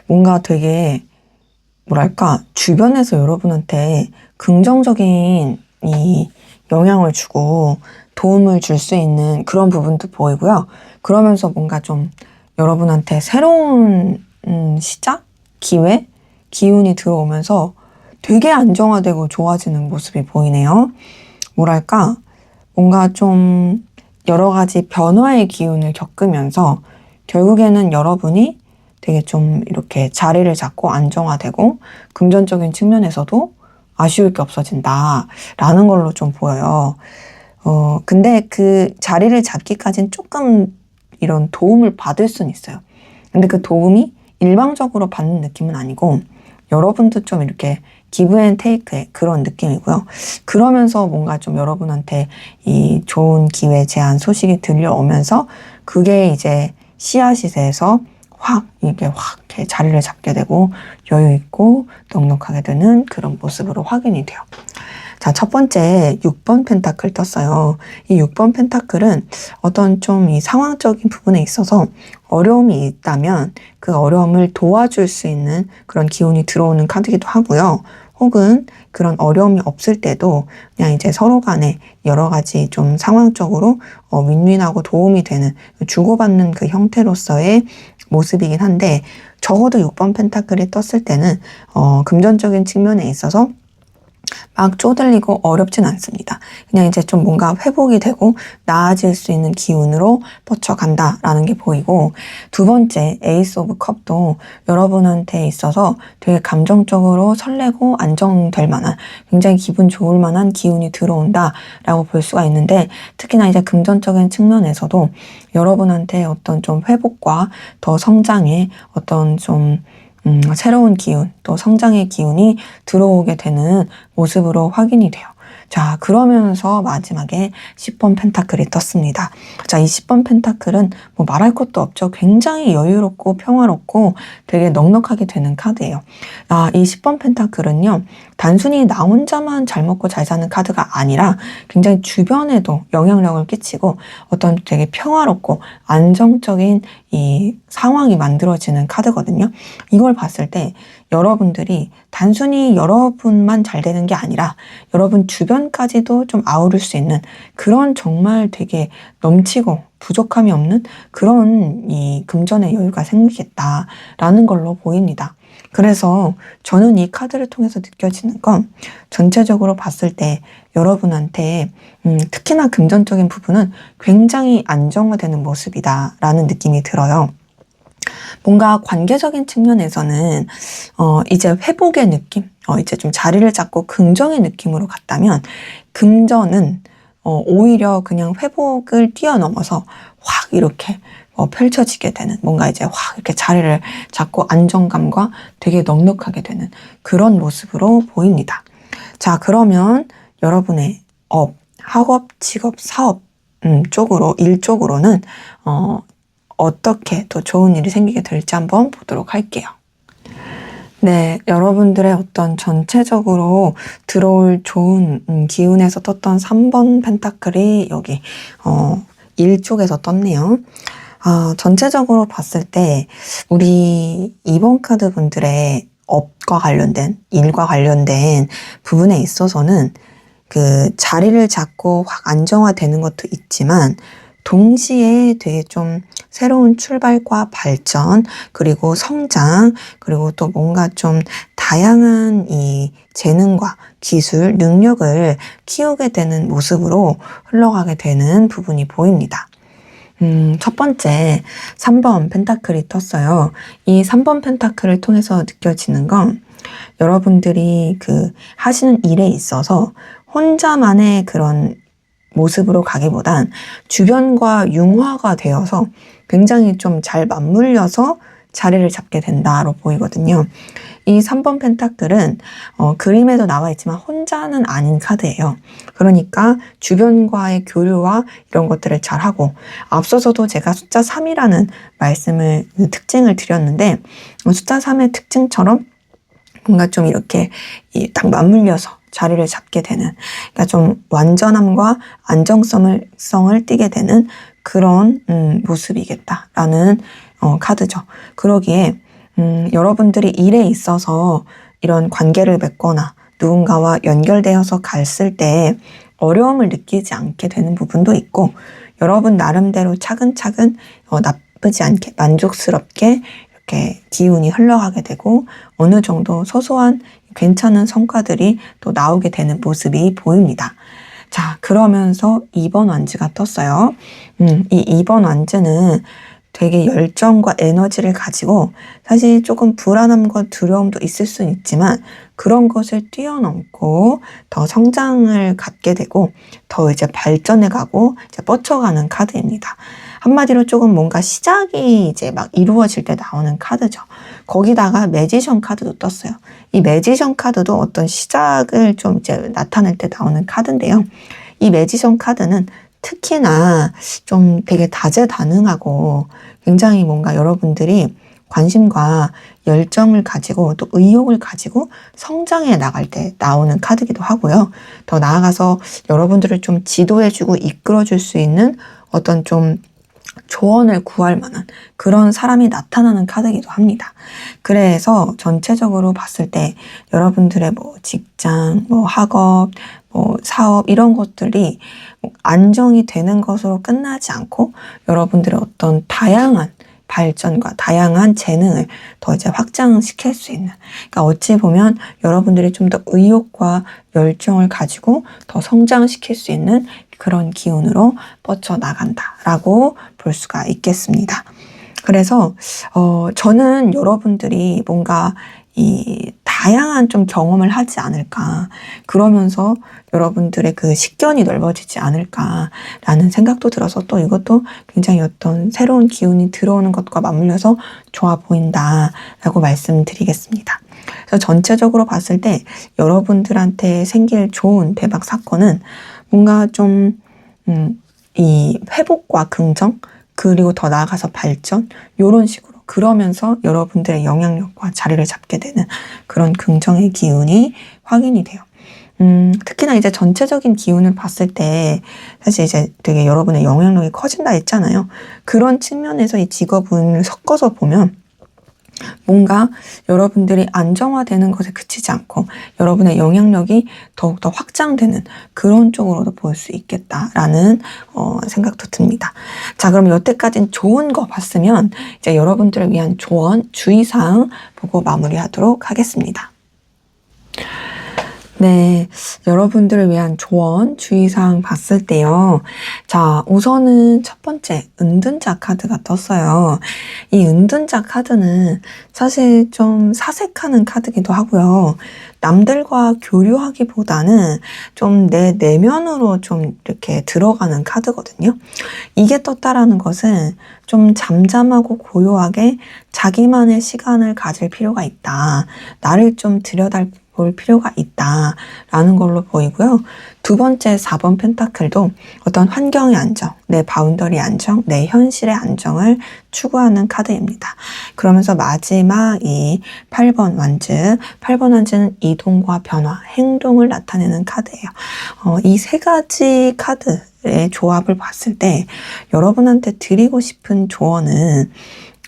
뭔가 되게 뭐랄까 주변에서 여러분한테 긍정적인 이 영향을 주고 도움을 줄 수 있는 그런 부분도 보이고요. 그러면서 뭔가 좀 여러분한테 새로운 시작? 기회? 기운이 들어오면서 되게 안정화되고 좋아지는 모습이 보이네요. 뭐랄까 뭔가 좀 여러 가지 변화의 기운을 겪으면서 결국에는 여러분이 되게 좀 이렇게 자리를 잡고 안정화되고 금전적인 측면에서도 아쉬울 게 없어진다라는 걸로 좀 보여요. 근데 그 자리를 잡기까지는 조금 이런 도움을 받을 수는 있어요. 근데 그 도움이 일방적으로 받는 느낌은 아니고 여러분도 좀 이렇게 기브 앤 테이크의 그런 느낌이고요. 그러면서 뭔가 좀 여러분한테 이 좋은 기회, 제안, 소식이 들려오면서 그게 이제 씨앗이 돼서 이게 이렇게 자리를 잡게 되고 여유 있고 넉넉하게 되는 그런 모습으로 확인이 돼요. 자, 첫 번째 6번 펜타클 떴어요. 이 6번 펜타클은 어떤 좀 이 상황적인 부분에 있어서 어려움이 있다면 그 어려움을 도와줄 수 있는 그런 기운이 들어오는 카드이기도 하고요. 혹은 그런 어려움이 없을 때도 그냥 이제 서로 간에 여러 가지 좀 상황적으로 윈윈하고 도움이 되는 주고받는 그 형태로서의 모습이긴 한데 적어도 6번 펜타클이 떴을 때는 금전적인 측면에 있어서 막 쪼들리고 어렵진 않습니다. 그냥 이제 좀 뭔가 회복이 되고 나아질 수 있는 기운으로 뻗쳐간다라는 게 보이고 두 번째 에이스 오브 컵도 여러분한테 있어서 되게 감정적으로 설레고 안정될 만한 굉장히 기분 좋을 만한 기운이 들어온다라고 볼 수가 있는데 특히나 이제 금전적인 측면에서도 여러분한테 어떤 좀 회복과 더 성장의 어떤 좀 새로운 기운, 또 성장의 기운이 들어오게 되는 모습으로 확인이 돼요. 자, 그러면서 마지막에 10번 펜타클이 떴습니다. 자, 이 10번 펜타클은 뭐 말할 것도 없죠. 굉장히 여유롭고 평화롭고 되게 넉넉하게 되는 카드예요. 이 10번 펜타클은요, 단순히 나 혼자만 잘 먹고 잘 사는 카드가 아니라 굉장히 주변에도 영향력을 끼치고 어떤 되게 평화롭고 안정적인 이 상황이 만들어지는 카드거든요. 이걸 봤을 때 여러분들이 단순히 여러분만 잘 되는 게 아니라 여러분 주변까지도 좀 아우를 수 있는 그런 정말 되게 넘치고 부족함이 없는 그런 이 금전의 여유가 생기겠다라는 걸로 보입니다. 그래서 저는 이 카드를 통해서 느껴지는 건 전체적으로 봤을 때 여러분한테 특히나 금전적인 부분은 굉장히 안정화되는 모습이다라는 느낌이 들어요. 뭔가 관계적인 측면에서는 이제 회복의 느낌, 이제 좀 자리를 잡고 긍정의 느낌으로 갔다면 금전은 오히려 그냥 회복을 뛰어넘어서 확 이렇게 펼쳐지게 되는 뭔가 이제 확 이렇게 자리를 잡고 안정감과 되게 넉넉하게 되는 그런 모습으로 보입니다. 자, 그러면 여러분의 학업, 직업, 사업 쪽으로 일 쪽으로는 어떻게 더 좋은 일이 생기게 될지 한번 보도록 할게요. 네, 여러분들의 어떤 전체적으로 들어올 좋은 기운에서 떴던 3번 펜타클이 여기 일 쪽에서 떴네요. 전체적으로 봤을 때 우리 2번 카드 분들의 업과 관련된 일과 관련된 부분에 있어서는 그 자리를 잡고 확 안정화되는 것도 있지만 동시에 되게 좀 새로운 출발과 발전, 그리고 성장, 그리고 또 뭔가 좀 다양한 이 재능과 기술, 능력을 키우게 되는 모습으로 흘러가게 되는 부분이 보입니다. 첫 번째 3번 펜타클이 떴어요. 이 3번 펜타클을 통해서 느껴지는 건 여러분들이 그 하시는 일에 있어서 혼자만의 그런 모습으로 가기보단 주변과 융화가 되어서 굉장히 좀 잘 맞물려서 자리를 잡게 된다로 보이거든요. 이 3번 펜타클은 그림에도 나와 있지만 혼자는 아닌 카드예요. 그러니까 주변과의 교류와 이런 것들을 잘하고 앞서서도 제가 숫자 3이라는 특징을 드렸는데 숫자 3의 특징처럼 뭔가 좀 이렇게 딱 맞물려서 자리를 잡게 되는, 그러니까 좀 완전함과 안정성을 띠게 되는 그런 모습이겠다라는 카드죠. 그러기에 여러분들이 일에 있어서 이런 관계를 맺거나 누군가와 연결되어서 갔을 때 어려움을 느끼지 않게 되는 부분도 있고 여러분 나름대로 차근차근 나쁘지 않게 만족스럽게 이렇게 기운이 흘러가게 되고 어느 정도 소소한 괜찮은 성과들이 또 나오게 되는 모습이 보입니다. 자, 그러면서 2번 완즈가 떴어요. 이 2번 완즈는 되게 열정과 에너지를 가지고 사실 조금 불안함과 두려움도 있을 수는 있지만 그런 것을 뛰어넘고 더 성장을 갖게 되고 더 이제 발전해가고 이제 뻗쳐가는 카드입니다. 한마디로 조금 뭔가 시작이 이제 막 이루어질 때 나오는 카드죠. 거기다가 매지션 카드도 떴어요. 이 매지션 카드도 어떤 시작을 좀 이제 나타낼 때 나오는 카드인데요. 이 매지션 카드는 특히나 좀 되게 다재다능하고 굉장히 뭔가 여러분들이 관심과 열정을 가지고 또 의욕을 가지고 성장해 나갈 때 나오는 카드기도 하고요. 더 나아가서 여러분들을 좀 지도해주고 이끌어줄 수 있는 어떤 좀 조언을 구할 만한 그런 사람이 나타나는 카드이기도 합니다. 그래서 전체적으로 봤을 때 여러분들의 뭐 직장, 뭐 학업, 뭐 사업 이런 것들이 안정이 되는 것으로 끝나지 않고 여러분들의 어떤 다양한 발전과 다양한 재능을 더 이제 확장시킬 수 있는, 그러니까 어찌 보면 여러분들이 좀 더 의욕과 열정을 가지고 더 성장시킬 수 있는 그런 기운으로 뻗쳐나간다라고 볼 수가 있겠습니다. 그래서 저는 여러분들이 뭔가 이 다양한 좀 경험을 하지 않을까. 그러면서 여러분들의 그 식견이 넓어지지 않을까라는 생각도 들어서 또 이것도 굉장히 어떤 새로운 기운이 들어오는 것과 맞물려서 좋아 보인다라고 말씀드리겠습니다. 그래서 전체적으로 봤을 때 여러분들한테 생길 좋은 대박 사건은 뭔가 좀 이 회복과 긍정 그리고 더 나아가서 발전 이런 식으로 그러면서 여러분들의 영향력과 자리를 잡게 되는 그런 긍정의 기운이 확인이 돼요. 특히나 이제 전체적인 기운을 봤을 때 사실 이제 되게 여러분의 영향력이 커진다 했잖아요. 그런 측면에서 이 직업운을 섞어서 보면 뭔가 여러분들이 안정화되는 것에 그치지 않고 여러분의 영향력이 더욱더 확장되는 그런 쪽으로도 볼 수 있겠다라는 생각도 듭니다. 자, 그럼 여태까지는 좋은 거 봤으면 이제 여러분들을 위한 조언, 주의사항 보고 마무리하도록 하겠습니다. 네, 여러분들을 위한 조언, 주의사항 봤을 때요. 자, 우선은 첫 번째, 은둔자 카드가 떴어요. 이 은둔자 카드는 사실 좀 사색하는 카드기도 하고요. 남들과 교류하기보다는 좀 내 내면으로 좀 이렇게 들어가는 카드거든요. 이게 떴다라는 것은 좀 잠잠하고 고요하게 자기만의 시간을 가질 필요가 있다. 나를 좀 들여다볼 필요가 있다라는 걸로 보이고요. 두 번째 4번 펜타클도 어떤 환경의 안정, 내 바운더리 안정, 내 현실의 안정을 추구하는 카드입니다. 그러면서 마지막 이 8번 완즈, 8번 완즈는 이동과 변화, 행동을 나타내는 카드예요. 이 세 가지 카드의 조합을 봤을 때 여러분한테 드리고 싶은 조언은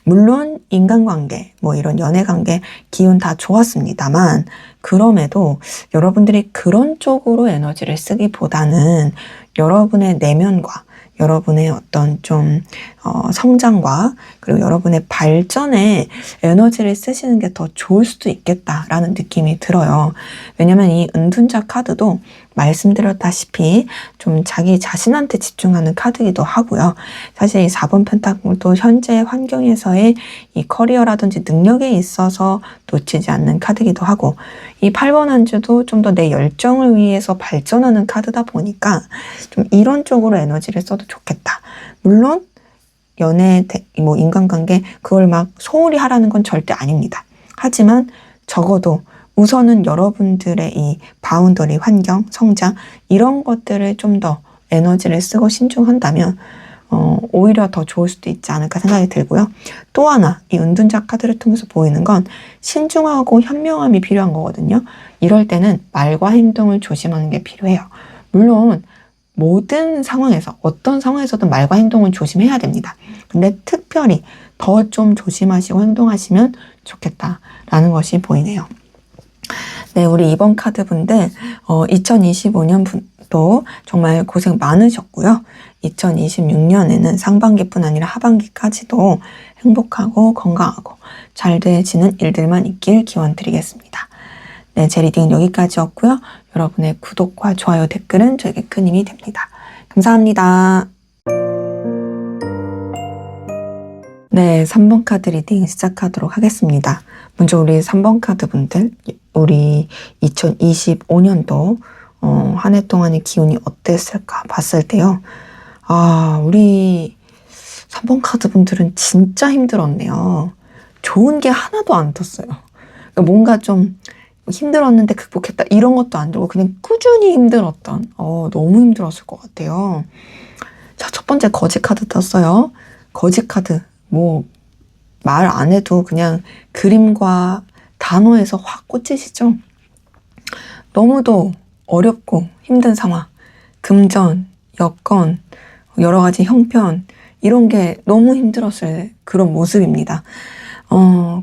물론 인간관계, 뭐 이런 연애관계 기운 다 좋았습니다만 그럼에도 여러분들이 그런 쪽으로 에너지를 쓰기보다는 여러분의 내면과 여러분의 어떤 좀 성장과 그리고 여러분의 발전에 에너지를 쓰시는 게 더 좋을 수도 있겠다라는 느낌이 들어요. 왜냐면 이 은둔자 카드도 말씀드렸다시피 좀 자기 자신한테 집중하는 카드이기도 하고요. 사실 이 4번 펜타클도 현재 환경에서의 이 커리어라든지 능력에 있어서 놓치지 않는 카드이기도 하고 이 8번 한주도 좀 더 내 열정을 위해서 발전하는 카드다 보니까 좀 이런 쪽으로 에너지를 써도 좋겠다. 물론 연애, 뭐 인간관계 그걸 막 소홀히 하라는 건 절대 아닙니다. 하지만 적어도 우선은 여러분들의 이 바운더리, 환경, 성장 이런 것들을 좀 더 에너지를 쓰고 신중한다면 오히려 더 좋을 수도 있지 않을까 생각이 들고요. 또 하나 이 은둔자 카드를 통해서 보이는 건 신중하고 현명함이 필요한 거거든요. 이럴 때는 말과 행동을 조심하는 게 필요해요. 물론 모든 상황에서 어떤 상황에서든 말과 행동을 조심해야 됩니다. 근데 특별히 더 좀 조심하시고 행동하시면 좋겠다라는 것이 보이네요. 네, 우리 이번 카드 분들 2025년도 정말 고생 많으셨고요. 2026년에는 상반기뿐 아니라 하반기까지도 행복하고 건강하고 잘 되지는 일들만 있길 기원 드리겠습니다. 네, 제 리딩은 여기까지였고요. 여러분의 구독과 좋아요, 댓글은 저에게 큰 힘이 됩니다. 감사합니다. 네, 3번 카드 리딩 시작하도록 하겠습니다. 먼저 우리 3번 카드 분들, 우리 2025년도 한 해 동안의 기운이 어땠을까 봤을 때요. 우리 3번 카드 분들은 진짜 힘들었네요. 좋은 게 하나도 안 떴어요. 그러니까 뭔가 좀 힘들었는데 극복했다 이런 것도 안 들고 그냥 꾸준히 힘들었던 너무 힘들었을 것 같아요. 자, 첫 번째 거지 카드 떴어요. 거지 카드 뭐 말 안 해도 그냥 그림과 단어에서 확 꽂히시죠? 너무도 어렵고 힘든 상황, 금전, 여건, 여러 가지 형편 이런 게 너무 힘들었을 그런 모습입니다.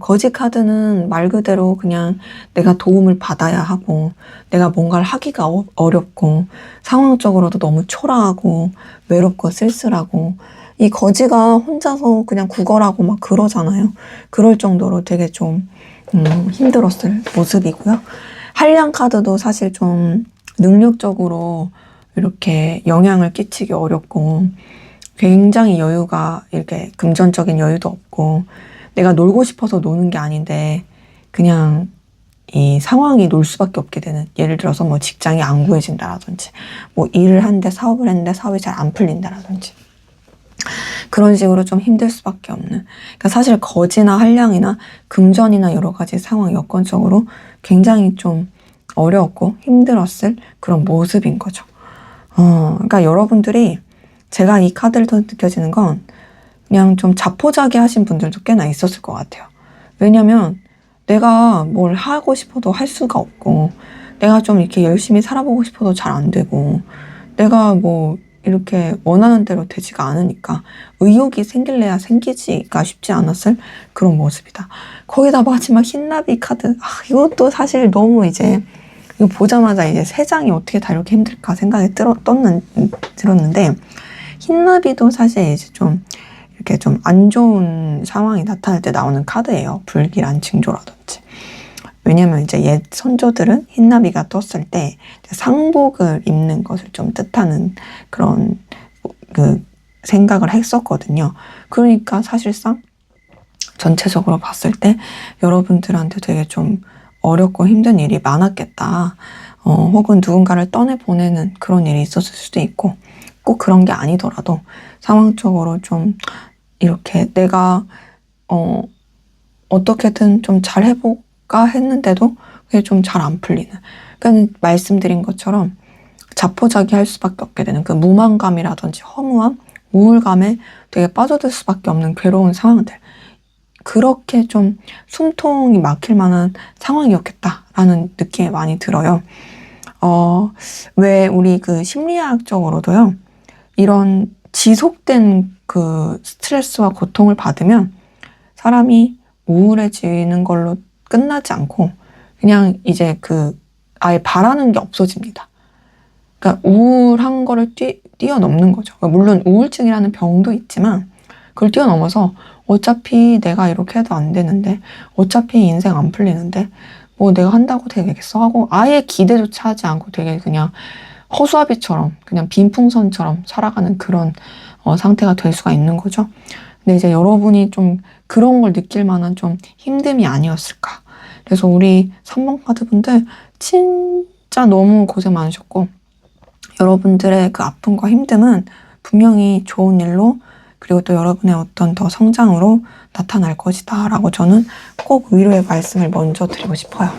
거지 카드는 말 그대로 그냥 내가 도움을 받아야 하고 내가 뭔가를 하기가 어렵고 상황적으로도 너무 초라하고 외롭고 쓸쓸하고 이 거지가 혼자서 그냥 구걸하고 막 그러잖아요. 그럴 정도로 되게 좀 힘들었을 모습이고요. 한량 카드도 사실 좀 능력적으로 이렇게 영향을 끼치기 어렵고 굉장히 여유가 이렇게 금전적인 여유도 없고 내가 놀고 싶어서 노는 게 아닌데 그냥 이 상황이 놓을 수밖에 없게 되는, 예를 들어서 뭐 직장이 안 구해진다라든지, 뭐 일을 하는데 사업을 했는데 사업이 잘 안 풀린다라든지, 그런 식으로 좀 힘들 수밖에 없는, 그러니까 사실 거지나 한량이나 금전이나 여러 가지 상황 여건적으로 굉장히 좀 어려웠고 힘들었을 그런 모습인 거죠. 그러니까 여러분들이, 제가 이 카드를 통해 느껴지는 건 그냥 좀 자포자기 하신 분들도 꽤나 있었을 것 같아요. 왜냐면 내가 뭘 하고 싶어도 할 수가 없고, 내가 좀 이렇게 열심히 살아보고 싶어도 잘 안 되고, 내가 뭐 이렇게 원하는 대로 되지가 않으니까 의욕이 생길래야 생기지가 쉽지 않았을 그런 모습이다. 거기다 마지막 흰나비 카드, 이것도 사실 너무 이제 이거 보자마자 이제 세 장이 어떻게 다 이렇게 힘들까 생각이 들었는데, 흰나비도 사실 이제 좀 이렇게 좀 안 좋은 상황이 나타날 때 나오는 카드예요. 불길한 징조라든지. 왜냐면 이제 옛 선조들은 흰나비가 떴을 때 상복을 입는 것을 좀 뜻하는 그런 그 생각을 했었거든요. 그러니까 사실상 전체적으로 봤을 때 여러분들한테 되게 좀 어렵고 힘든 일이 많았겠다. 혹은 누군가를 떠내보내는 그런 일이 있었을 수도 있고, 꼭 그런 게 아니더라도 상황적으로 좀 이렇게 내가 어떻게든 좀 잘 해볼까 했는데도 그게 좀 잘 안 풀리는, 그러니까 말씀드린 것처럼 자포자기 할 수밖에 없게 되는 그 무만감이라든지 허무함, 우울감에 되게 빠져들 수밖에 없는 괴로운 상황들, 그렇게 좀 숨통이 막힐 만한 상황이었겠다라는 느낌이 많이 들어요. 왜 우리 그 심리학적으로도요, 이런 지속된 그 스트레스와 고통을 받으면 사람이 우울해지는 걸로 끝나지 않고 그냥 이제 그 아예 바라는 게 없어집니다. 그러니까 우울한 거를 뛰어넘는 거죠. 그러니까 물론 우울증이라는 병도 있지만 그걸 뛰어넘어서 어차피 내가 이렇게 해도 안 되는데, 어차피 인생 안 풀리는데 뭐 내가 한다고 되겠어 하고 아예 기대조차 하지 않고 되게 그냥 허수아비처럼 그냥 빈풍선처럼 살아가는 그런 상태가 될 수가 있는 거죠. 근데 이제 여러분이 좀 그런 걸 느낄 만한 좀 힘듦이 아니었을까. 그래서 우리 3번 카드 분들 진짜 너무 고생 많으셨고, 여러분들의 그 아픔과 힘듦은 분명히 좋은 일로, 그리고 또 여러분의 어떤 더 성장으로 나타날 것이다 라고 저는 꼭 위로의 말씀을 먼저 드리고 싶어요.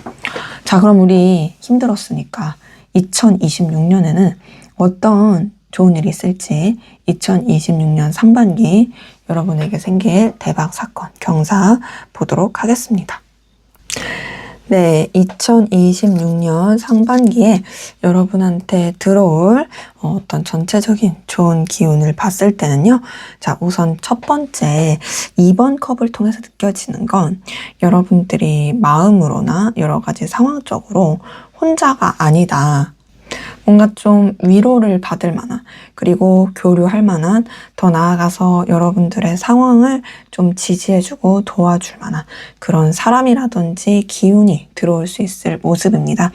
자, 그럼 우리 힘들었으니까 2026년에는 어떤 좋은 일이 있을지 2026년 상반기 여러분에게 생길 대박 사건 경사 보도록 하겠습니다. 네, 2026년 상반기에 여러분한테 들어올 어떤 전체적인 좋은 기운을 봤을 때는요. 자, 우선 첫 번째 2번 컵을 통해서 느껴지는 건 여러분들이 마음으로나 여러 가지 상황적으로 혼자가 아니다. 뭔가 좀 위로를 받을 만한, 그리고 교류할 만한, 더 나아가서 여러분들의 상황을 좀 지지해주고 도와줄 만한 그런 사람이라든지 기운이 들어올 수 있을 모습입니다.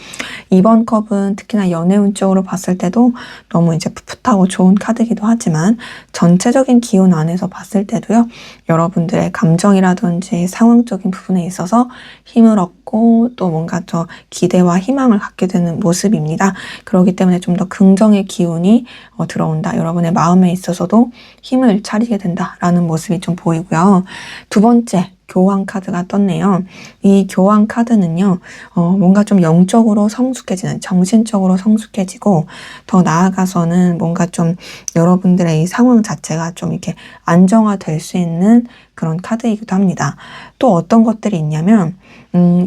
이번 컵은 특히나 연애운 쪽으로 봤을 때도 너무 이제 풋풋하고 좋은 카드이기도 하지만, 전체적인 기운 안에서 봤을 때도요, 여러분들의 감정이라든지 상황적인 부분에 있어서 힘을 얻고 또 뭔가 더 기대와 희망을 갖게 되는 모습입니다. 그렇기 때문에 좀 더 긍정의 기운이 들어온다. 여러분의 마음에 있어서도 힘을 차리게 된다라는 모습이 좀 보이고요. 두 번째, 교황 카드가 떴네요. 이 교황 카드는요, 뭔가 좀 영적으로 성숙해지는, 정신적으로 성숙해지고, 더 나아가서는 뭔가 좀 여러분들의 이 상황 자체가 좀 이렇게 안정화될 수 있는 그런 카드이기도 합니다. 또 어떤 것들이 있냐면,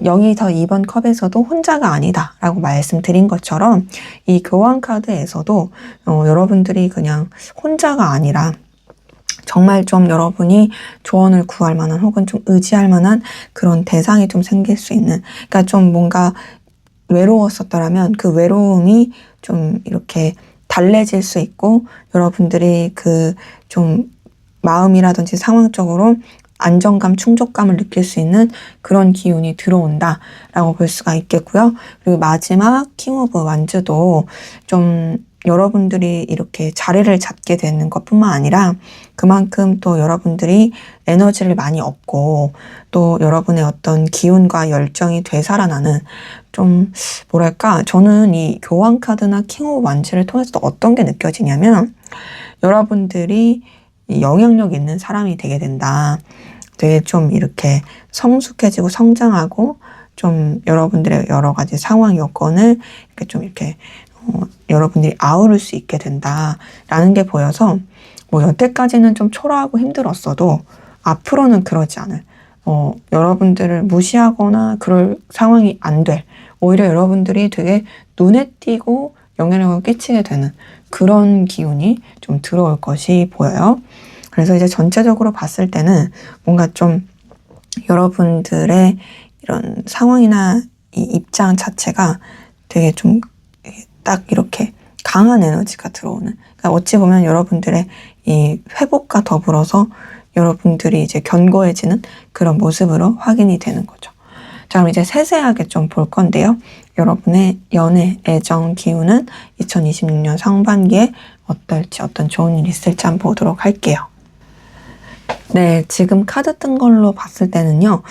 여기서 2번 컵에서도 혼자가 아니다 라고 말씀드린 것처럼, 이 교황 카드에서도 여러분들이 그냥 혼자가 아니라 정말 좀 여러분이 조언을 구할 만한, 혹은 좀 의지할 만한 그런 대상이 좀 생길 수 있는, 그러니까 좀 뭔가 외로웠었더라면 그 외로움이 좀 이렇게 달래질 수 있고, 여러분들이 그 좀 마음이라든지 상황적으로 안정감, 충족감을 느낄 수 있는 그런 기운이 들어온다라고 볼 수가 있겠고요. 그리고 마지막 킹 오브 완즈도 좀 여러분들이 이렇게 자리를 잡게 되는 것뿐만 아니라 그만큼 또 여러분들이 에너지를 많이 얻고 또 여러분의 어떤 기운과 열정이 되살아나는 좀 뭐랄까 저는 이 교황 카드나 킹 오브 완치를 통해서 또 어떤 게 느껴지냐면 여러분들이 영향력 있는 사람이 되게 된다. 되게 좀 이렇게 성숙해지고 성장하고 좀 여러분들의 여러 가지 상황 여건을 이렇게 좀 이렇게 여러분들이 아우를 수 있게 된다라는 게 보여서 뭐 여태까지는 좀 초라하고 힘들었어도 앞으로는 그러지 않을 여러분들을 무시하거나 그럴 상황이 안 될 오히려 여러분들이 되게 눈에 띄고 영향력을 끼치게 되는 그런 기운이 좀 들어올 것이 보여요. 그래서 이제 전체적으로 봤을 때는 뭔가 좀 여러분들의 이런 상황이나 이 입장 자체가 되게 좀 딱 이렇게 강한 에너지가 들어오는 그러니까 어찌 보면 여러분들의 이 회복과 더불어서 여러분들이 이제 견고해지는 그런 모습으로 확인이 되는 거죠. 자, 그럼 이제 세세하게 좀 볼 건데요. 여러분의 연애, 애정 기운은 2026년 상반기에 어떨지 어떤 좋은 일이 있을지 한번 보도록 할게요. 네, 지금 카드 뜬 걸로 봤을 때는요,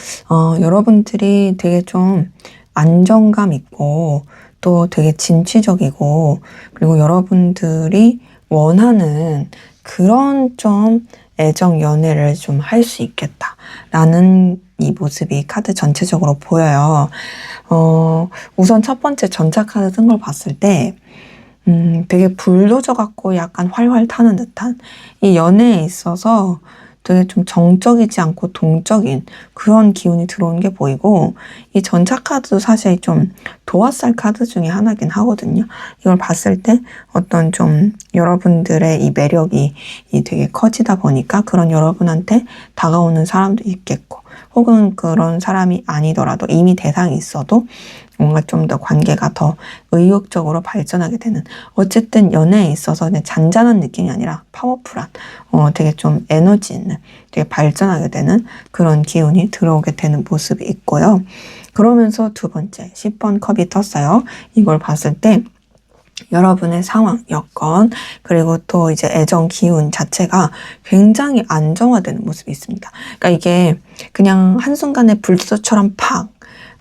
여러분들이 되게 좀 안정감 있고 또 되게 진취적이고 그리고 여러분들이 원하는 그런 좀 애정 연애를 좀 할 수 있겠다라는 이 모습이 카드 전체적으로 보여요. 우선 첫 번째 전차 카드 뜬 걸 봤을 때 되게 불도저 같고 약간 활활 타는 듯한 이 연애에 있어서 되게 좀 정적이지 않고 동적인 그런 기운이 들어오는 게 보이고 이 전차 카드도 사실 좀 도화살 카드 중에 하나긴 하거든요. 이걸 봤을 때 어떤 좀 여러분들의 이 매력이 되게 커지다 보니까 그런 여러분한테 다가오는 사람도 있겠고 혹은 그런 사람이 아니더라도 이미 대상이 있어도 뭔가 좀 더 관계가 더 의욕적으로 발전하게 되는 어쨌든 연애에 있어서 그냥 잔잔한 느낌이 아니라 파워풀한 되게 좀 에너지 있는 되게 발전하게 되는 그런 기운이 들어오게 되는 모습이 있고요. 그러면서 두 번째 10번 컵이 떴어요. 이걸 봤을 때 여러분의 상황, 여건, 그리고 또 이제 애정 기운 자체가 굉장히 안정화되는 모습이 있습니다. 그러니까 이게 그냥 한순간에 불도저처럼 팍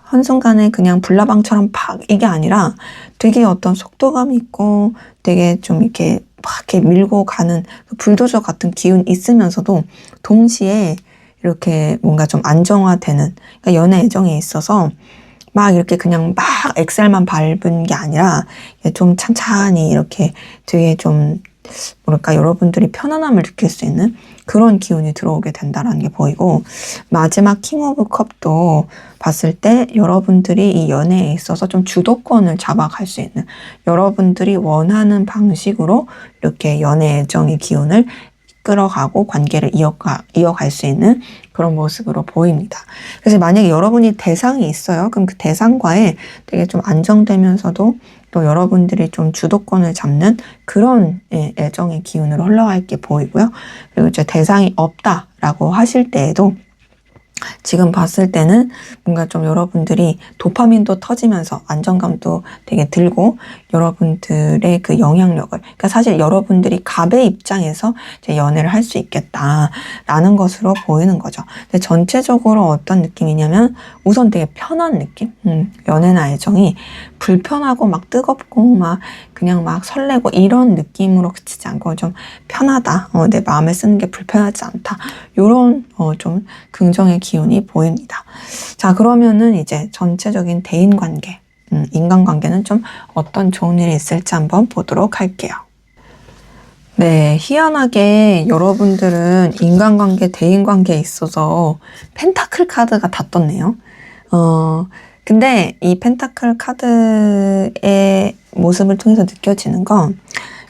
한순간에 그냥 불나방처럼 팍 이게 아니라 되게 어떤 속도감 있고 되게 좀 이렇게 막 이렇게 밀고 가는 불도저 같은 기운이 있으면서도 동시에 이렇게 뭔가 좀 안정화되는 그러니까 연애 애정에 있어서 막 이렇게 그냥 막 엑셀만 밟은 게 아니라 좀 찬찬히 이렇게 되게 좀 뭐랄까 여러분들이 편안함을 느낄 수 있는 그런 기운이 들어오게 된다라는 게 보이고 마지막 킹 오브 컵도 봤을 때 여러분들이 이 연애에 있어서 좀 주도권을 잡아갈 수 있는 여러분들이 원하는 방식으로 이렇게 연애 애정의 기운을 끌어가고 관계를 이어갈 수 있는 그런 모습으로 보입니다. 그래서 만약에 여러분이 대상이 있어요. 그럼 그 대상과의 되게 좀 안정되면서도 또 여러분들이 좀 주도권을 잡는 그런 애정의 기운으로 흘러갈 게 보이고요. 그리고 이제 대상이 없다라고 하실 때에도 지금 봤을 때는 뭔가 좀 여러분들이 도파민도 터지면서 안정감도 되게 들고 여러분들의 그 영향력을 그러니까 사실 여러분들이 갑의 입장에서 이제 연애를 할 수 있겠다라는 것으로 보이는 거죠. 근데 전체적으로 어떤 느낌이냐면 우선 되게 편한 느낌? 연애나 애정이 불편하고 막 뜨겁고 막 그냥 막 설레고 이런 느낌으로 그치지 않고 좀 편하다. 내 마음에 쓰는 게 불편하지 않다. 요런 좀 긍정의 기운이 보입니다. 자, 그러면은 이제 전체적인 대인관계, 인간관계는 좀 어떤 좋은 일이 있을지 한번 보도록 할게요. 네, 희한하게 여러분들은 인간관계, 대인관계에 있어서 펜타클 카드가 다 떴네요. 근데 이 펜타클 카드의 모습을 통해서 느껴지는 건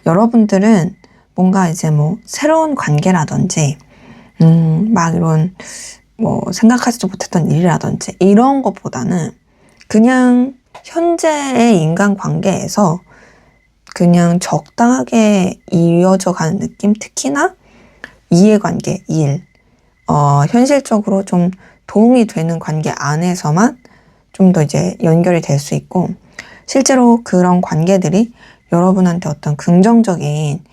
여러분들은 뭔가 이제 뭐 새로운 관계라든지 막 이런 뭐 생각하지도 못했던 일이라든지 이런 것보다는 그냥 현재의 인간관계에서 그냥 적당하게 이어져 가는 느낌? 특히나 이해관계, 일, 현실적으로 좀 도움이 되는 관계 안에서만 좀 더 이제 연결이 될 수 있고 실제로 그런 관계들이 여러분한테 어떤 긍정적인,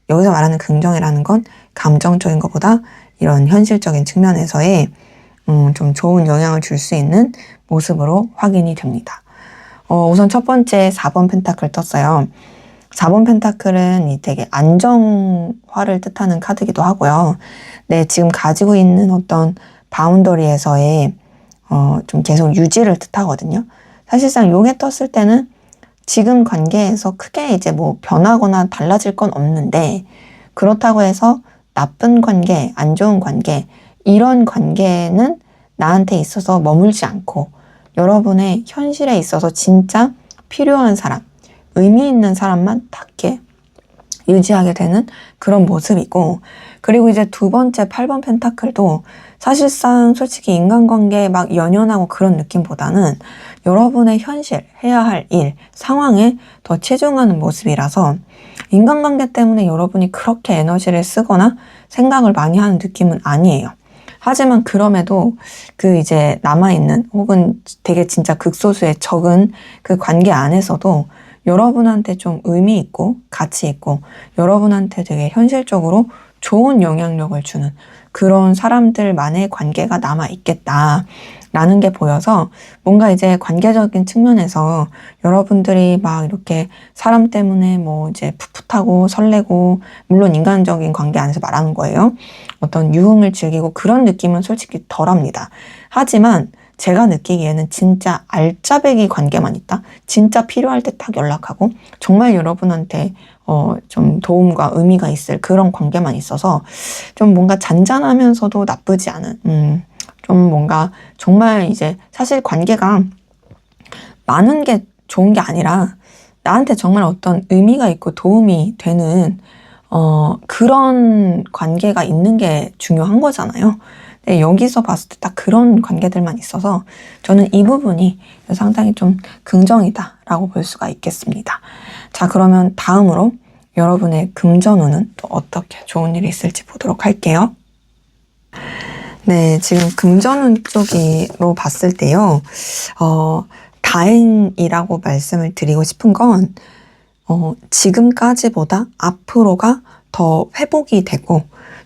여기서 말하는 긍정이라는 건 감정적인 것보다 이런 현실적인 측면에서의 좀 좋은 영향을 줄 수 있는 모습으로 확인이 됩니다. 우선 첫 번째 4번 펜타클 떴어요. 4번 펜타클은 이 되게 안정화를 뜻하는 카드이기도 하고요. 네, 지금 가지고 있는 어떤 바운더리에서의 좀 계속 유지를 뜻하거든요. 사실상 요게 떴을 때는 지금 관계에서 크게 이제 뭐 변하거나 달라질 건 없는데, 그렇다고 해서 나쁜 관계, 안 좋은 관계, 이런 관계는 나한테 있어서 머물지 않고 여러분의 현실에 있어서 진짜 필요한 사람, 의미 있는 사람만 닿게 유지하게 되는 그런 모습이고, 그리고 이제 두 번째 8번 펜타클도 사실상 솔직히 인간관계에 막 연연하고 그런 느낌보다는 여러분의 현실, 해야 할 일, 상황에 더 치중하는 모습이라서 인간관계 때문에 여러분이 그렇게 에너지를 쓰거나 생각을 많이 하는 느낌은 아니에요. 하지만 그럼에도 그 이제 남아있는 혹은 되게 진짜 극소수의 적은 그 관계 안에서도 여러분한테 좀 의미 있고 가치 있고 여러분한테 되게 현실적으로 좋은 영향력을 주는 그런 사람들만의 관계가 남아있겠다라는 게 보여서, 뭔가 이제 관계적인 측면에서 여러분들이 막 이렇게 사람 때문에 뭐 이제 풋풋하고 설레고, 물론 인간적인 관계 안에서 말하는 거예요. 어떤 유흥을 즐기고 그런 느낌은 솔직히 덜합니다. 하지만 제가 느끼기에는 진짜 알짜배기 관계만 있다. 진짜 필요할 때 딱 연락하고 정말 여러분한테 좀 도움과 의미가 있을 그런 관계만 있어서 좀 뭔가 잔잔하면서도 나쁘지 않은 좀 뭔가 정말 이제 사실 관계가 많은 게 좋은 게 아니라 나한테 정말 어떤 의미가 있고 도움이 되는 그런 관계가 있는 게 중요한 거잖아요. 네, 여기서 봤을 때 딱 그런 관계들만 있어서 저는 이 부분이 상당히 좀 긍정이다라고 볼 수가 있겠습니다. 자, 그러면 다음으로 여러분의 금전운은 또 어떻게 좋은 일이 있을지 보도록 할게요. 네, 지금 금전운 쪽으로 봤을 때요. 다행이라고 말씀을 드리고 싶은 건 지금까지보다 앞으로가 더 회복이 되고,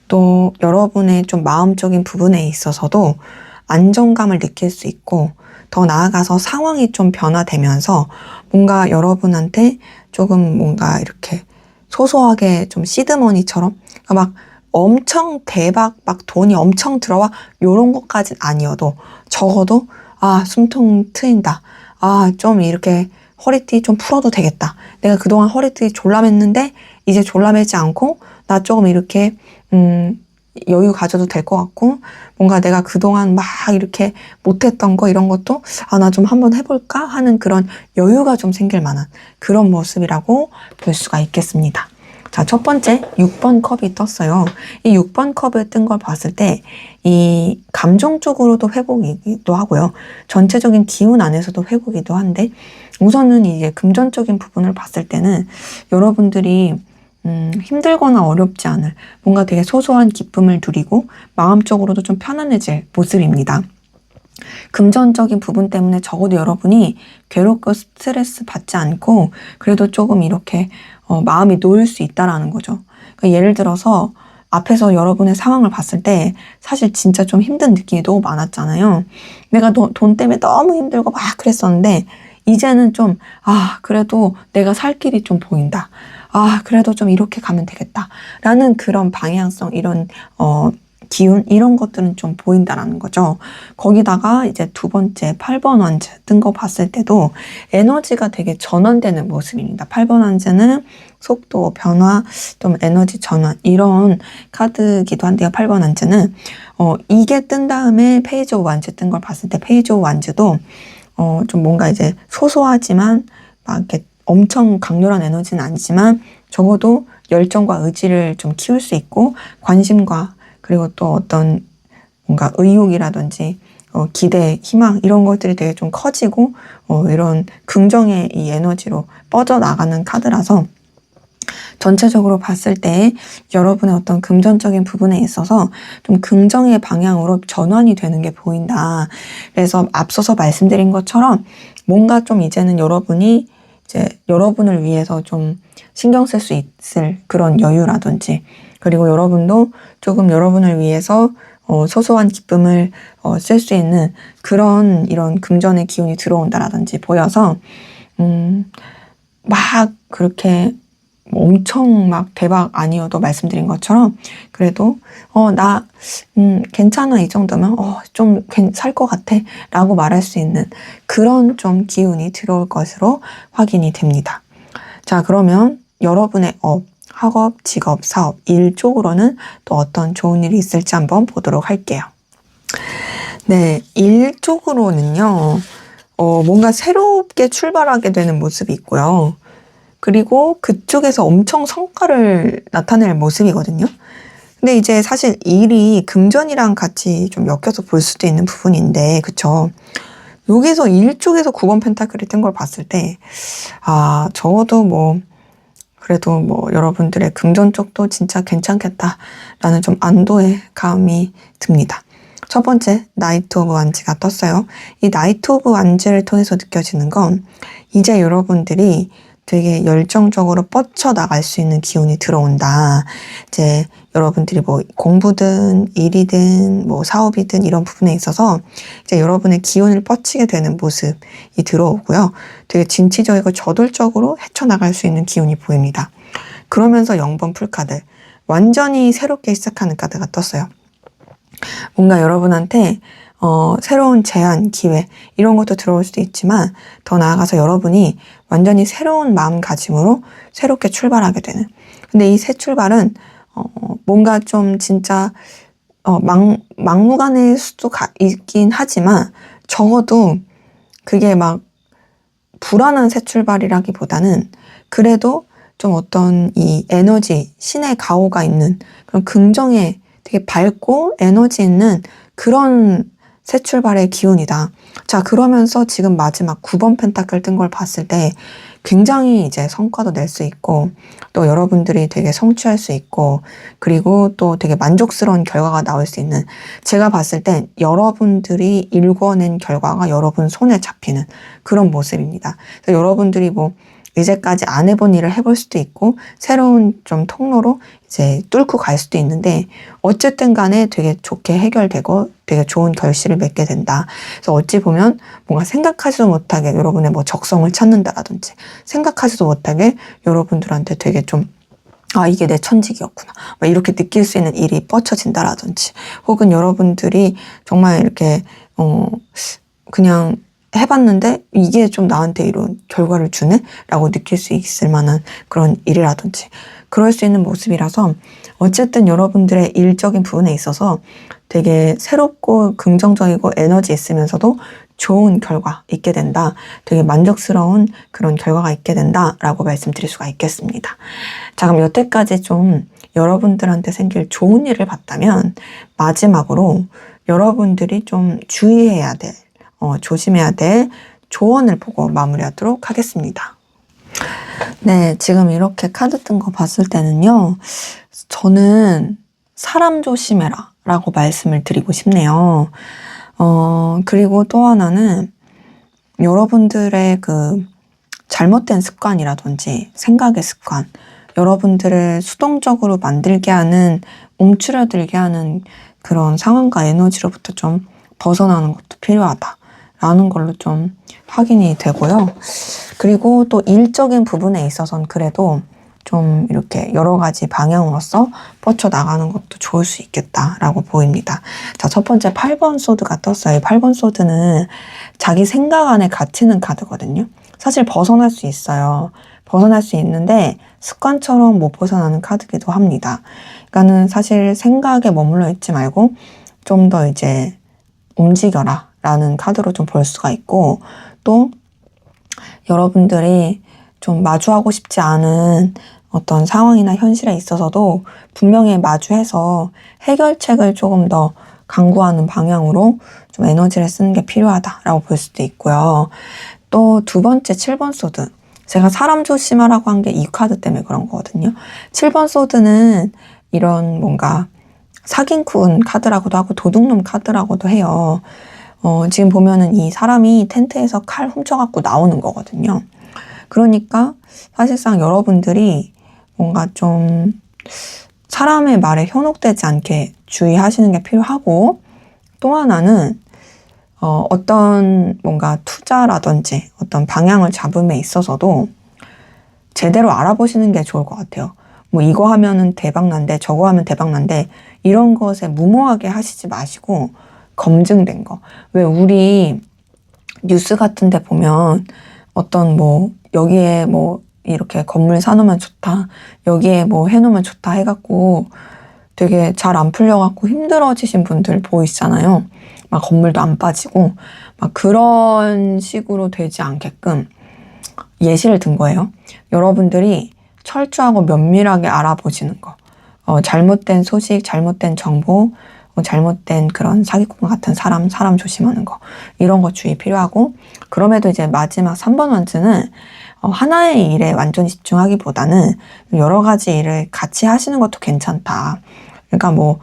또 여러분의 좀 마음적인 부분에 있어서도 안정감을 느낄 수 있고, 더 나아가서 상황이 좀 변화되면서 뭔가 여러분한테 조금 뭔가 이렇게 소소하게 좀 시드머니처럼 막 엄청 대박 막 돈이 엄청 들어와 요런 것까진 아니어도 적어도 숨통 트인다. 좀 이렇게 허리띠 좀 풀어도 되겠다. 내가 그동안 허리띠 졸라맸는데 이제 졸라매지 않고 나 조금 이렇게 여유 가져도 될 것 같고, 뭔가 내가 그동안 막 이렇게 못했던 거 이런 것도 나 좀 한번 해볼까 하는 그런 여유가 좀 생길 만한 그런 모습이라고 볼 수가 있겠습니다. 자, 첫 번째 6번 컵이 떴어요. 이 6번 컵을 뜬 걸 봤을 때 이 감정적으로도 회복이기도 하고요. 전체적인 기운 안에서도 회복이기도 한데, 우선은 이제 금전적인 부분을 봤을 때는 여러분들이 힘들거나 어렵지 않을 뭔가 되게 소소한 기쁨을 누리고 마음적으로도 좀 편안해질 모습입니다. 금전적인 부분 때문에 적어도 여러분이 괴롭고 스트레스 받지 않고 그래도 조금 이렇게 마음이 놓일 수 있다라는 거죠. 그러니까 예를 들어서 앞에서 여러분의 상황을 봤을 때 사실 진짜 좀 힘든 느낌이 너무 많았잖아요. 내가 돈 때문에 너무 힘들고 막 그랬었는데 이제는 좀 그래도 내가 살 길이 좀 보인다. 그래도 좀 이렇게 가면 되겠다. 라는 그런 방향성, 이런 기운, 이런 것들은 좀 보인다라는 거죠. 거기다가 이제 두 번째 8번 원즈 뜬 거 봤을 때도 에너지가 되게 전환되는 모습입니다. 8번 원즈는 속도, 변화, 좀 에너지 전환, 이런 카드기도 한데요. 8번 원즈는 이게 뜬 다음에 페이지 오브 원즈 뜬 걸 봤을 때 페이지 오브 원즈도 좀 뭔가 이제 소소하지만 막 이렇게 엄청 강렬한 에너지는 아니지만 적어도 열정과 의지를 좀 키울 수 있고, 관심과 그리고 또 어떤 뭔가 의욕이라든지 기대, 희망 이런 것들이 되게 좀 커지고 이런 긍정의 이 에너지로 뻗어나가는 카드라서 전체적으로 봤을 때 여러분의 어떤 금전적인 부분에 있어서 좀 긍정의 방향으로 전환이 되는 게 보인다. 그래서 앞서서 말씀드린 것처럼 뭔가 좀 이제는 여러분이 이제 여러분을 위해서 좀 신경 쓸 수 있을 그런 여유라든지, 그리고 여러분도 조금 여러분을 위해서 소소한 기쁨을 쓸 수 있는 그런 이런 금전의 기운이 들어온다라든지 보여서 막 그렇게 엄청 막 대박 아니어도 말씀드린 것처럼 그래도 나 괜찮아 이 정도면 좀 살 것 같아 라고 말할 수 있는 그런 좀 기운이 들어올 것으로 확인이 됩니다. 자, 그러면 여러분의 학업, 직업, 사업, 일 쪽으로는 또 어떤 좋은 일이 있을지 한번 보도록 할게요. 네, 일 쪽으로는요, 뭔가 새롭게 출발하게 되는 모습이 있고요. 그리고 그쪽에서 엄청 성과를 나타낼 모습이거든요. 근데 이제 사실 일이 금전이랑 같이 좀 엮여서 볼 수도 있는 부분인데, 그쵸? 여기서 일 쪽에서 9번 펜타클이 뜬 걸 봤을 때, 적어도 그래도 여러분들의 금전 쪽도 진짜 괜찮겠다라는 좀 안도의 감이 듭니다. 첫 번째, 나이트 오브 완즈가 떴어요. 이 나이트 오브 완즈를 통해서 느껴지는 건 이제 여러분들이 되게 열정적으로 뻗쳐나갈 수 있는 기운이 들어온다. 이제 여러분들이 공부든 일이든 사업이든 이런 부분에 있어서 이제 여러분의 기운을 뻗치게 되는 모습이 들어오고요. 되게 진취적이고 저돌적으로 헤쳐나갈 수 있는 기운이 보입니다. 그러면서 0번 풀카드, 완전히 새롭게 시작하는 카드가 떴어요. 뭔가 여러분한테 새로운 제안, 기회 이런 것도 들어올 수도 있지만 더 나아가서 여러분이 완전히 새로운 마음가짐으로 새롭게 출발하게 되는, 근데 이 새 출발은 뭔가 좀 진짜 막무가내일 수도 있긴 하지만 적어도 그게 막 불안한 새 출발이라기보다는 그래도 좀 어떤 이 에너지, 신의 가호가 있는 그런 긍정의 되게 밝고 에너지 있는 그런 새 출발의 기운이다. 자, 그러면서 지금 마지막 9번 펜타클 뜬 걸 봤을 때 굉장히 이제 성과도 낼 수 있고 또 여러분들이 되게 성취할 수 있고 그리고 또 되게 만족스러운 결과가 나올 수 있는, 제가 봤을 땐 여러분들이 일궈낸 결과가 여러분 손에 잡히는 그런 모습입니다. 그래서 여러분들이 이제까지 안 해본 일을 해볼 수도 있고 새로운 좀 통로로 이제 뚫고 갈 수도 있는데 어쨌든 간에 되게 좋게 해결되고 되게 좋은 결실을 맺게 된다. 그래서 어찌 보면 뭔가 생각하지도 못하게 여러분의 적성을 찾는다라든지 생각하지도 못하게 여러분들한테 되게 좀 이게 내 천직이었구나 이렇게 느낄 수 있는 일이 뻗쳐진다라든지, 혹은 여러분들이 정말 이렇게 그냥 해봤는데 이게 좀 나한테 이런 결과를 주네? 라고 느낄 수 있을 만한 그런 일이라든지 그럴 수 있는 모습이라서 어쨌든 여러분들의 일적인 부분에 있어서 되게 새롭고 긍정적이고 에너지 있으면서도 좋은 결과 있게 된다. 되게 만족스러운 그런 결과가 있게 된다. 라고 말씀드릴 수가 있겠습니다. 자, 그럼 여태까지 좀 여러분들한테 생길 좋은 일을 봤다면 마지막으로 여러분들이 좀 주의해야 될 조심해야 될 조언을 보고 마무리하도록 하겠습니다. 네, 지금 이렇게 카드 뜬 거 봤을 때는요, 저는 사람 조심해라 라고 말씀을 드리고 싶네요. 그리고 또 하나는 여러분들의 그 잘못된 습관이라든지 생각의 습관, 여러분들을 수동적으로 만들게 하는, 움츠러들게 하는 그런 상황과 에너지로부터 좀 벗어나는 것도 필요하다 라는 걸로 좀 확인이 되고요. 그리고 또 일적인 부분에 있어서는 그래도 좀 이렇게 여러 가지 방향으로서 뻗쳐나가는 것도 좋을 수 있겠다라고 보입니다. 자, 첫 번째 8번 소드가 떴어요. 8번 소드는 자기 생각 안에 갇히는 카드거든요. 사실 벗어날 수 있어요. 벗어날 수 있는데 습관처럼 못 벗어나는 카드기도 합니다. 그러니까는 사실 생각에 머물러 있지 말고 좀 더 이제 움직여라 라는 카드로 좀 볼 수가 있고, 또 여러분들이 좀 마주하고 싶지 않은 어떤 상황이나 현실에 있어서도 분명히 마주해서 해결책을 조금 더 강구하는 방향으로 좀 에너지를 쓰는 게 필요하다라고 볼 수도 있고요. 또 두 번째 7번 소드, 제가 사람 조심하라고 한 게 이 카드 때문에 그런 거거든요. 7번 소드는 이런 뭔가 사기꾼 카드라고도 하고 도둑놈 카드라고도 해요. 지금 보면은 이 사람이 텐트에서 칼 훔쳐갖고 나오는 거거든요. 그러니까 사실상 여러분들이 뭔가 좀 사람의 말에 현혹되지 않게 주의하시는 게 필요하고, 또 하나는 어떤 뭔가 투자라든지 어떤 방향을 잡음에 있어서도 제대로 알아보시는 게 좋을 것 같아요. 뭐 이거 하면은 대박난대, 저거 하면 대박난대, 이런 것에 무모하게 하시지 마시고 검증된 거. 왜 우리 뉴스 같은 데 보면 어떤 뭐 여기에 뭐 이렇게 건물 사놓으면 좋다, 여기에 뭐 해놓으면 좋다 해갖고 되게 잘 안 풀려갖고 힘들어지신 분들 보이시잖아요. 막 건물도 안 빠지고 막 그런 식으로 되지 않게끔 예시를 든 거예요. 여러분들이 철저하고 면밀하게 알아보시는 거. 잘못된 소식, 잘못된 정보, 잘못된 그런 사기꾼 같은 사람 조심하는 거. 이런 거 주의 필요하고, 그럼에도 이제 마지막 3번 원즈는 하나의 일에 완전히 집중하기보다는 여러 가지 일을 같이 하시는 것도 괜찮다. 그러니까 뭐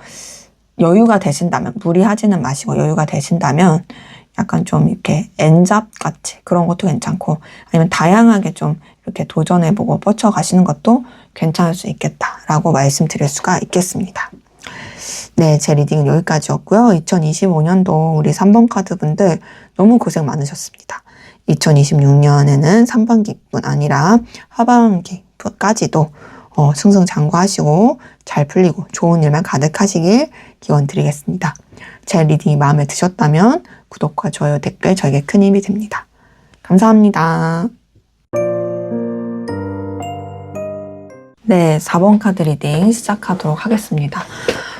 여유가 되신다면, 무리하지는 마시고 여유가 되신다면 약간 좀 이렇게 엔잡같이 그런 것도 괜찮고, 아니면 다양하게 좀 이렇게 도전해보고 뻗쳐가시는 것도 괜찮을 수 있겠다라고 말씀드릴 수가 있겠습니다. 네, 제 리딩은 여기까지였고요. 2025년도 우리 3번 카드 분들 너무 고생 많으셨습니다. 2026년에는 상반기뿐 아니라 하반기까지도 승승장구하시고 잘 풀리고 좋은 일만 가득하시길 기원 드리겠습니다. 제 리딩이 마음에 드셨다면 구독과 좋아요, 댓글 저에게 큰 힘이 됩니다. 감사합니다. 네, 4번 카드 리딩 시작하도록 하겠습니다.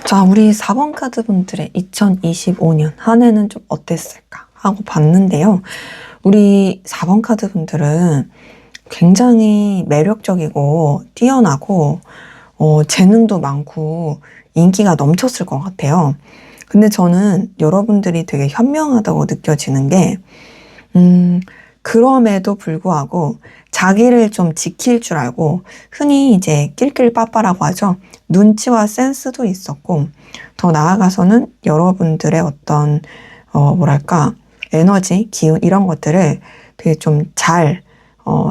자, 우리 4번 카드 분들의 2025년 한 해는 좀 어땠을까 하고 봤는데요. 우리 4번 카드 분들은 굉장히 매력적이고 뛰어나고 재능도 많고 인기가 넘쳤을 것 같아요. 근데 저는 여러분들이 되게 현명하다고 느껴지는 게 그럼에도 불구하고 자기를 좀 지킬 줄 알고, 흔히 이제 낄낄빠빠라고 하죠. 눈치와 센스도 있었고, 더 나아가서는 여러분들의 어떤 뭐랄까 에너지, 기운 이런 것들을 되게 좀 잘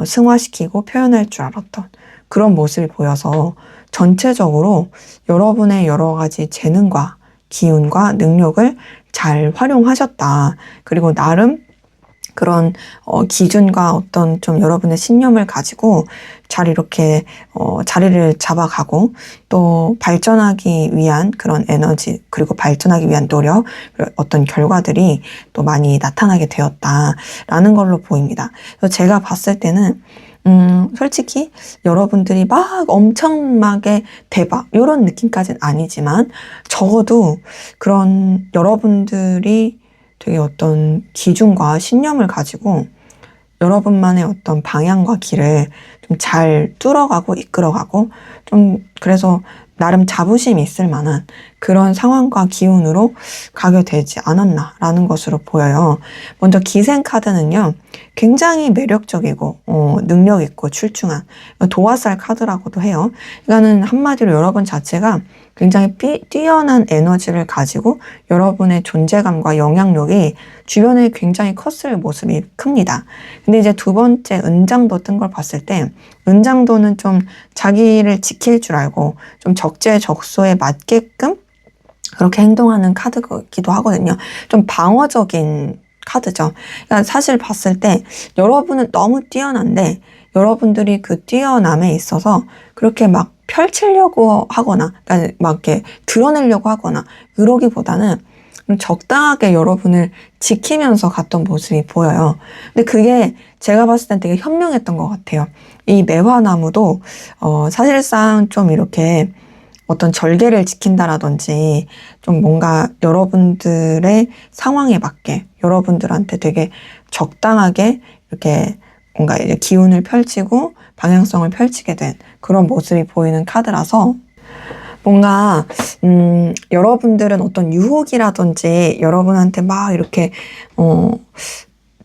승화시키고 표현할 줄 알았던 그런 모습이 보여서 전체적으로 여러분의 여러 가지 재능과 기운과 능력을 잘 활용하셨다. 그리고 나름 그런 기준과 어떤 좀 여러분의 신념을 가지고 잘 이렇게 자리를 잡아가고, 또 발전하기 위한 그런 에너지, 그리고 발전하기 위한 노력, 어떤 결과들이 또 많이 나타나게 되었다라는 걸로 보입니다. 그래서 제가 봤을 때는 솔직히 여러분들이 막 엄청나게 대박 이런 느낌까지는 아니지만, 적어도 그런 여러분들이 되게 어떤 기준과 신념을 가지고 여러분만의 어떤 방향과 길을 좀 잘 뚫어가고 이끌어가고, 좀 그래서 나름 자부심이 있을 만한 그런 상황과 기운으로 가게 되지 않았나라는 것으로 보여요. 먼저 기생 카드는요, 굉장히 매력적이고 능력 있고 출중한 도화살 카드라고도 해요. 이거는 한마디로 여러분 자체가 굉장히 뛰어난 에너지를 가지고 여러분의 존재감과 영향력이 주변에 굉장히 컸을 모습이 큽니다. 근데 이제 두 번째 은장도 뜬 걸 봤을 때, 은장도는 좀 자기를 지킬 줄 알고 좀 적재적소에 맞게끔 그렇게 행동하는 카드이기도 하거든요. 좀 방어적인 카드죠. 그러니까 사실 봤을 때 여러분은 너무 뛰어난데, 여러분들이 그 뛰어남에 있어서 그렇게 막 펼치려고 하거나, 그러니까 막 이렇게 드러내려고 하거나 그러기보다는 적당하게 여러분을 지키면서 갔던 모습이 보여요. 근데 그게 제가 봤을 땐 되게 현명했던 것 같아요. 이 매화나무도 사실상 좀 이렇게 어떤 절개를 지킨다라든지 좀 뭔가 여러분들의 상황에 맞게 여러분들한테 되게 적당하게 이렇게 뭔가 이제 기운을 펼치고 방향성을 펼치게 된 그런 모습이 보이는 카드라서, 뭔가 여러분들은 어떤 유혹이라든지 여러분한테 막 이렇게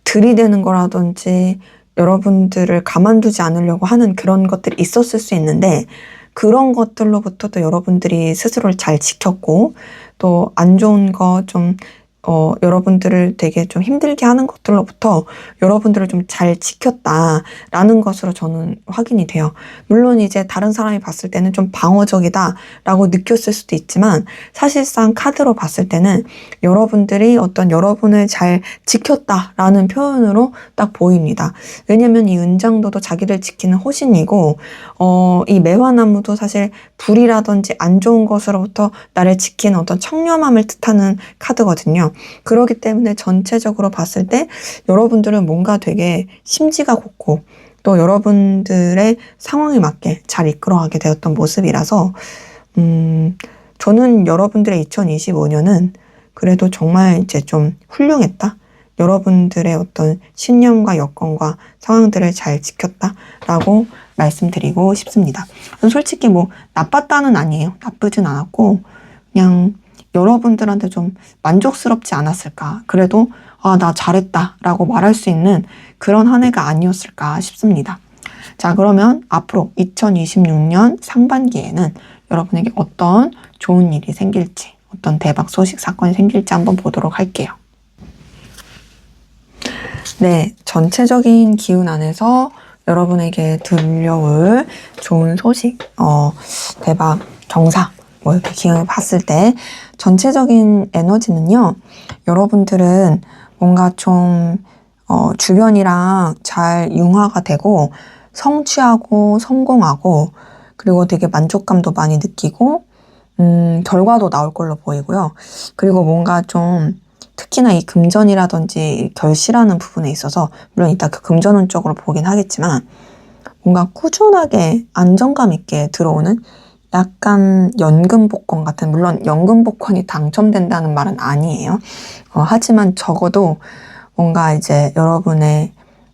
들이대는 거라든지 여러분들을 가만두지 않으려고 하는 그런 것들이 있었을 수 있는데, 그런 것들로부터 또 여러분들이 스스로를 잘 지켰고, 또 안 좋은 거 좀 여러분들을 되게 좀 힘들게 하는 것들로부터 여러분들을 좀 잘 지켰다라는 것으로 저는 확인이 돼요. 물론 이제 다른 사람이 봤을 때는 좀 방어적이다라고 느꼈을 수도 있지만 사실상 카드로 봤을 때는 여러분들이 어떤 여러분을 잘 지켰다라는 표현으로 딱 보입니다. 왜냐면 이 은장도도 자기를 지키는 호신이고 이 매화나무도 사실 불이라든지 안 좋은 것으로부터 나를 지키는 어떤 청렴함을 뜻하는 카드거든요. 그렇기 때문에 전체적으로 봤을 때 여러분들은 뭔가 되게 심지가 곱고 또 여러분들의 상황에 맞게 잘 이끌어가게 되었던 모습이라서 저는 여러분들의 2025년은 그래도 정말 이제 좀 훌륭했다. 여러분들의 어떤 신념과 여건과 상황들을 잘 지켰다라고 말씀드리고 싶습니다. 솔직히 뭐 나빴다는 아니에요. 나쁘진 않았고 그냥 여러분들한테 좀 만족스럽지 않았을까. 그래도 나 잘했다라고 말할 수 있는 그런 한 해가 아니었을까 싶습니다. 자, 그러면 앞으로 2026년 상반기에는 여러분에게 어떤 좋은 일이 생길지, 어떤 대박 소식, 사건이 생길지 한번 보도록 할게요. 네, 전체적인 기운 안에서 여러분에게 들려올 좋은 소식, 대박, 경사, 뭐 이렇게 기운을 봤을 때 전체적인 에너지는요, 여러분들은 뭔가 좀 주변이랑 잘 융화가 되고 성취하고 성공하고 그리고 되게 만족감도 많이 느끼고 결과도 나올 걸로 보이고요. 그리고 뭔가 좀 특히나 이 금전이라든지 결실하는 부분에 있어서 물론 이따 그 금전운 쪽으로 보긴 하겠지만 뭔가 꾸준하게 안정감 있게 들어오는 약간 연금 복권 같은, 물론 연금 복권이 당첨된다는 말은 아니에요. 하지만 적어도 뭔가 이제 여러분의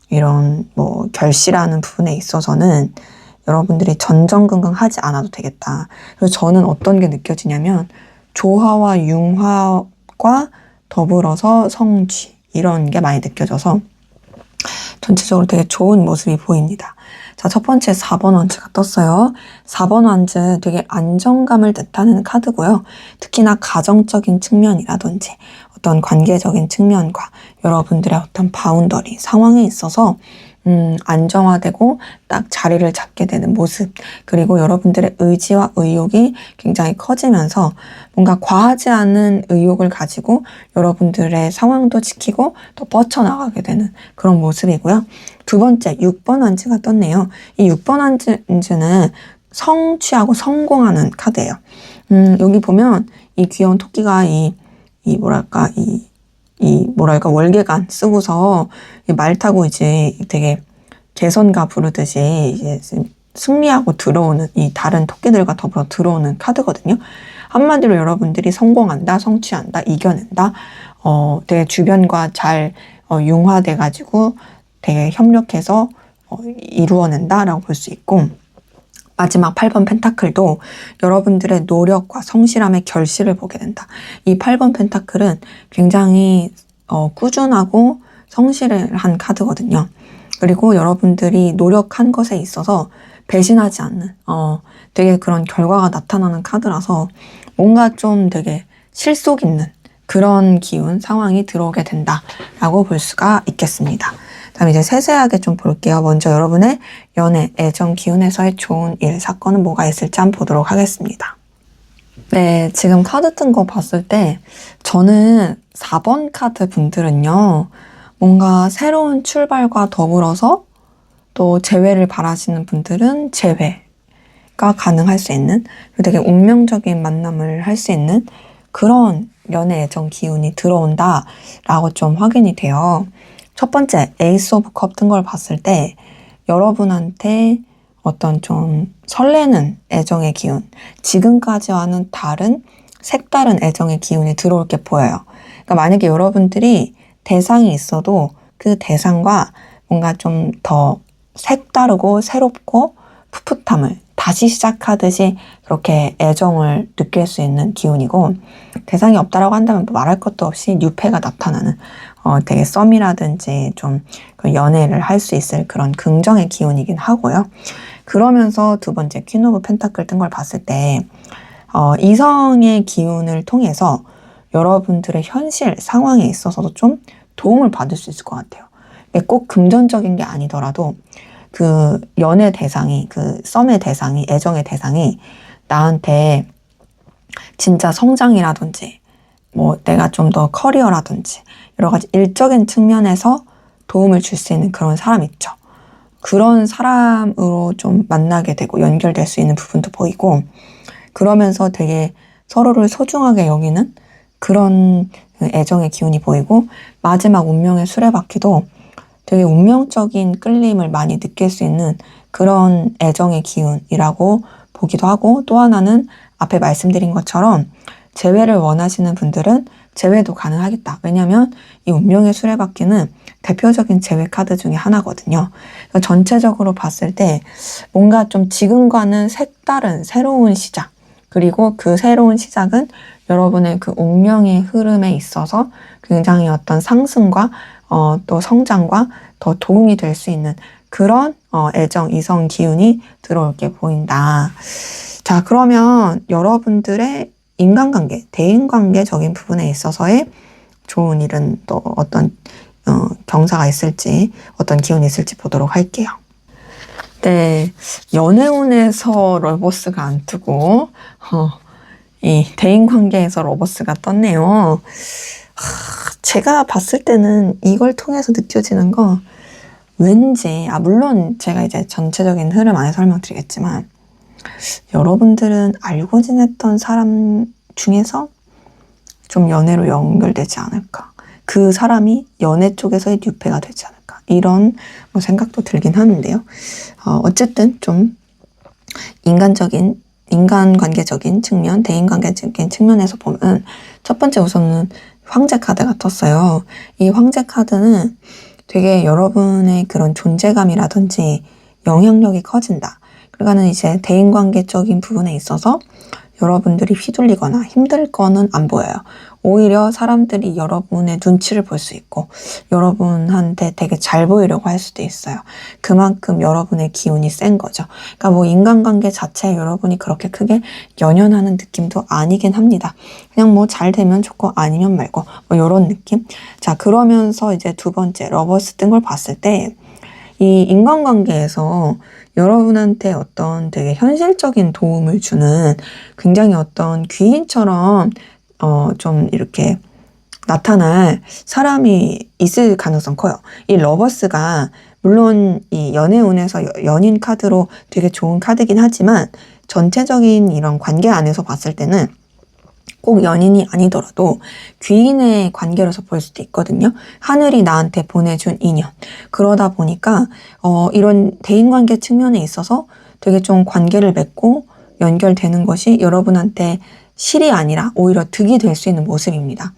이런 뭐 결실하는 부분에 있어서는 여러분들이 전전긍긍하지 않아도 되겠다. 그래서 저는 어떤 게 느껴지냐면 조화와 융화과 더불어서 성취 이런 게 많이 느껴져서 전체적으로 되게 좋은 모습이 보입니다. 자, 첫 번째 4번 원즈가 떴어요. 4번 원즈 되게 안정감을 뜻하는 카드고요. 특히나 가정적인 측면이라든지 어떤 관계적인 측면과 여러분들의 어떤 바운더리, 상황에 있어서 안정화되고 딱 자리를 잡게 되는 모습, 그리고 여러분들의 의지와 의욕이 굉장히 커지면서 뭔가 과하지 않은 의욕을 가지고 여러분들의 상황도 지키고 더 뻗쳐나가게 되는 그런 모습이고요. 두 번째 6번 안즈가 떴네요. 이 6번 안즈는 성취하고 성공하는 카드예요. 여기 보면 이 귀여운 토끼가 월계관 쓰고서 말 타고 이제 되게 개선가 부르듯이 이제 승리하고 들어오는 이 다른 토끼들과 더불어 들어오는 카드거든요. 한마디로 여러분들이 성공한다, 성취한다, 이겨낸다, 되게 주변과 잘 융화돼가지고 되게 협력해서 이루어낸다라고 볼 수 있고, 마지막 8번 펜타클도 여러분들의 노력과 성실함의 결실을 보게 된다. 이 8번 펜타클은 굉장히 꾸준하고 성실한 카드거든요. 그리고 여러분들이 노력한 것에 있어서 배신하지 않는 되게 그런 결과가 나타나는 카드라서 뭔가 좀 되게 실속 있는 그런 기운, 상황이 들어오게 된다라고 볼 수가 있겠습니다. 다음 이제 세세하게 좀 볼게요. 먼저 여러분의 연애, 애정 기운에서의 좋은 일, 사건은 뭐가 있을지 한번 보도록 하겠습니다. 네, 지금 카드 뜬 거 봤을 때 저는 4번 카드 분들은요, 뭔가 새로운 출발과 더불어서 또 재회를 바라시는 분들은 재회가 가능할 수 있는, 되게 운명적인 만남을 할 수 있는 그런 연애, 애정 기운이 들어온다라고 좀 확인이 돼요. 첫 번째, 에이스 오브 컵 뜬 걸 봤을 때 여러분한테 어떤 좀 설레는 애정의 기운, 지금까지와는 다른 색다른 애정의 기운이 들어올 게 보여요. 그러니까 만약에 여러분들이 대상이 있어도 그 대상과 뭔가 좀 더 색다르고 새롭고 풋풋함을 다시 시작하듯이 그렇게 애정을 느낄 수 있는 기운이고, 대상이 없다라고 한다면 말할 것도 없이 뉴페가 나타나는 되게 썸이라든지 좀 그 연애를 할 수 있을 그런 긍정의 기운이긴 하고요. 그러면서 두 번째 퀸 오브 펜타클 뜬 걸 봤을 때 이성의 기운을 통해서 여러분들의 현실 상황에 있어서도 좀 도움을 받을 수 있을 것 같아요. 꼭 금전적인 게 아니더라도 그 연애 대상이, 그 썸의 대상이, 애정의 대상이 나한테 진짜 성장이라든지 뭐 내가 좀 더 커리어라든지 여러 가지 일적인 측면에서 도움을 줄 수 있는 그런 사람 있죠. 그런 사람으로 좀 만나게 되고 연결될 수 있는 부분도 보이고, 그러면서 되게 서로를 소중하게 여기는 그런 애정의 기운이 보이고, 마지막 운명의 수레바퀴도 되게 운명적인 끌림을 많이 느낄 수 있는 그런 애정의 기운이라고 보기도 하고, 또 하나는 앞에 말씀드린 것처럼 재회를 원하시는 분들은 재회도 가능하겠다. 왜냐하면 이 운명의 수레바퀴는 대표적인 재회 카드 중에 하나거든요. 전체적으로 봤을 때 뭔가 좀 지금과는 색다른 새로운 시작, 그리고 그 새로운 시작은 여러분의 그 운명의 흐름에 있어서 굉장히 어떤 상승과 또 성장과 더 도움이 될 수 있는 그런 애정, 이성 기운이 들어올 게 보인다. 자, 그러면 여러분들의 인간관계, 대인관계적인 부분에 있어서의 좋은 일은 또 어떤 경사가 있을지, 어떤 기운이 있을지 보도록 할게요. 네, 연애운에서 러버스가 안 뜨고 이 대인관계에서 러버스가 떴네요. 제가 봤을 때는 이걸 통해서 느껴지는 거 왠지, 물론 제가 이제 전체적인 흐름 안에 설명드리겠지만, 여러분들은 알고 지냈던 사람 중에서 좀 연애로 연결되지 않을까, 그 사람이 연애 쪽에서의 뉴페가 되지 않을까, 이런 뭐 생각도 들긴 하는데요. 어쨌든 좀 인간관계적인 측면, 대인관계적인 측면에서 보면 첫 번째 우선은 황제 카드가 떴어요. 이 황제 카드는 되게 여러분의 그런 존재감이라든지 영향력이 커진다. 그러니까는 이제 대인관계적인 부분에 있어서 여러분들이 휘둘리거나 힘들 거는 안 보여요. 오히려 사람들이 여러분의 눈치를 볼 수 있고 여러분한테 되게 잘 보이려고 할 수도 있어요. 그만큼 여러분의 기운이 센 거죠. 그러니까 뭐 인간관계 자체에 여러분이 그렇게 크게 연연하는 느낌도 아니긴 합니다. 그냥 뭐 잘 되면 좋고 아니면 말고 뭐 이런 느낌. 자, 그러면서 이제 두 번째 러버스 뜬 걸 봤을 때 이 인간관계에서 여러분한테 어떤 되게 현실적인 도움을 주는 굉장히 어떤 귀인처럼 좀 이렇게 나타날 사람이 있을 가능성 커요. 이 러버스가 물론 이 연애운에서 연인 카드로 되게 좋은 카드긴 하지만 전체적인 이런 관계 안에서 봤을 때는 꼭 연인이 아니더라도 귀인의 관계로서 볼 수도 있거든요. 하늘이 나한테 보내준 인연. 그러다 보니까 이런 대인관계 측면에 있어서 되게 좀 관계를 맺고 연결되는 것이 여러분한테 실이 아니라 오히려 득이 될 수 있는 모습입니다.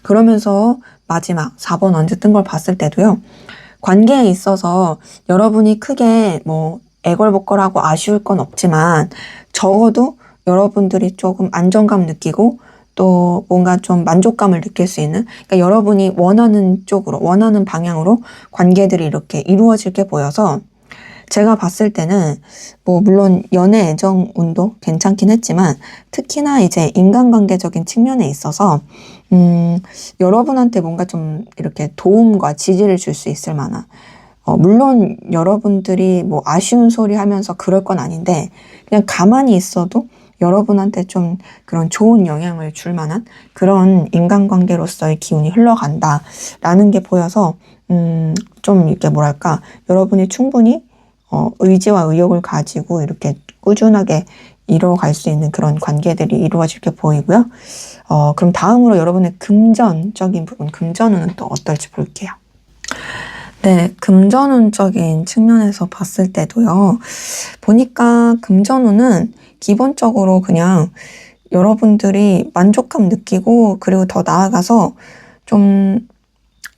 그러면서 마지막 4번 언제 뜬 걸 봤을 때도요. 관계에 있어서 여러분이 크게 뭐 애걸복걸하고 아쉬울 건 없지만 적어도 여러분들이 조금 안정감 느끼고 또 뭔가 좀 만족감을 느낄 수 있는, 그러니까 여러분이 원하는 쪽으로, 원하는 방향으로 관계들이 이렇게 이루어질 게 보여서 제가 봤을 때는 뭐 물론 연애 애정 운도 괜찮긴 했지만 특히나 이제 인간관계적인 측면에 있어서 여러분한테 뭔가 좀 이렇게 도움과 지지를 줄 수 있을 만한, 물론 여러분들이 뭐 아쉬운 소리 하면서 그럴 건 아닌데 그냥 가만히 있어도 여러분한테 좀 그런 좋은 영향을 줄 만한 그런 인간관계로서의 기운이 흘러간다라는 게 보여서 좀 이렇게 뭐랄까, 여러분이 충분히 의지와 의욕을 가지고 이렇게 꾸준하게 이루어갈 수 있는 그런 관계들이 이루어질 게 보이고요. 그럼 다음으로 여러분의 금전적인 부분, 금전운은 또 어떨지 볼게요. 네, 금전운적인 측면에서 봤을 때도요. 보니까 금전운은 기본적으로 그냥 여러분들이 만족감 느끼고 그리고 더 나아가서 좀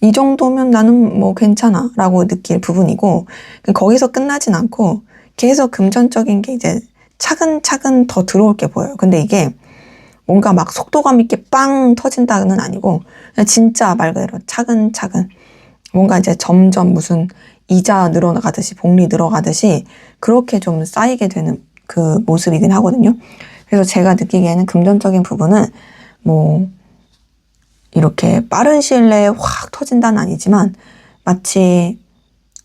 이 정도면 나는 뭐 괜찮아 라고 느낄 부분이고, 거기서 끝나진 않고 계속 금전적인 게 이제 차근차근 더 들어올 게 보여요. 근데 이게 뭔가 막 속도감 있게 빵 터진다는 아니고 그냥 진짜 말 그대로 차근차근 뭔가 이제 점점 무슨 이자 늘어나가듯이 복리 늘어가듯이 그렇게 좀 쌓이게 되는 그 모습이긴 하거든요. 그래서 제가 느끼기에는 금전적인 부분은 뭐 이렇게 빠른 시일 내에 확 터진다는 아니지만 마치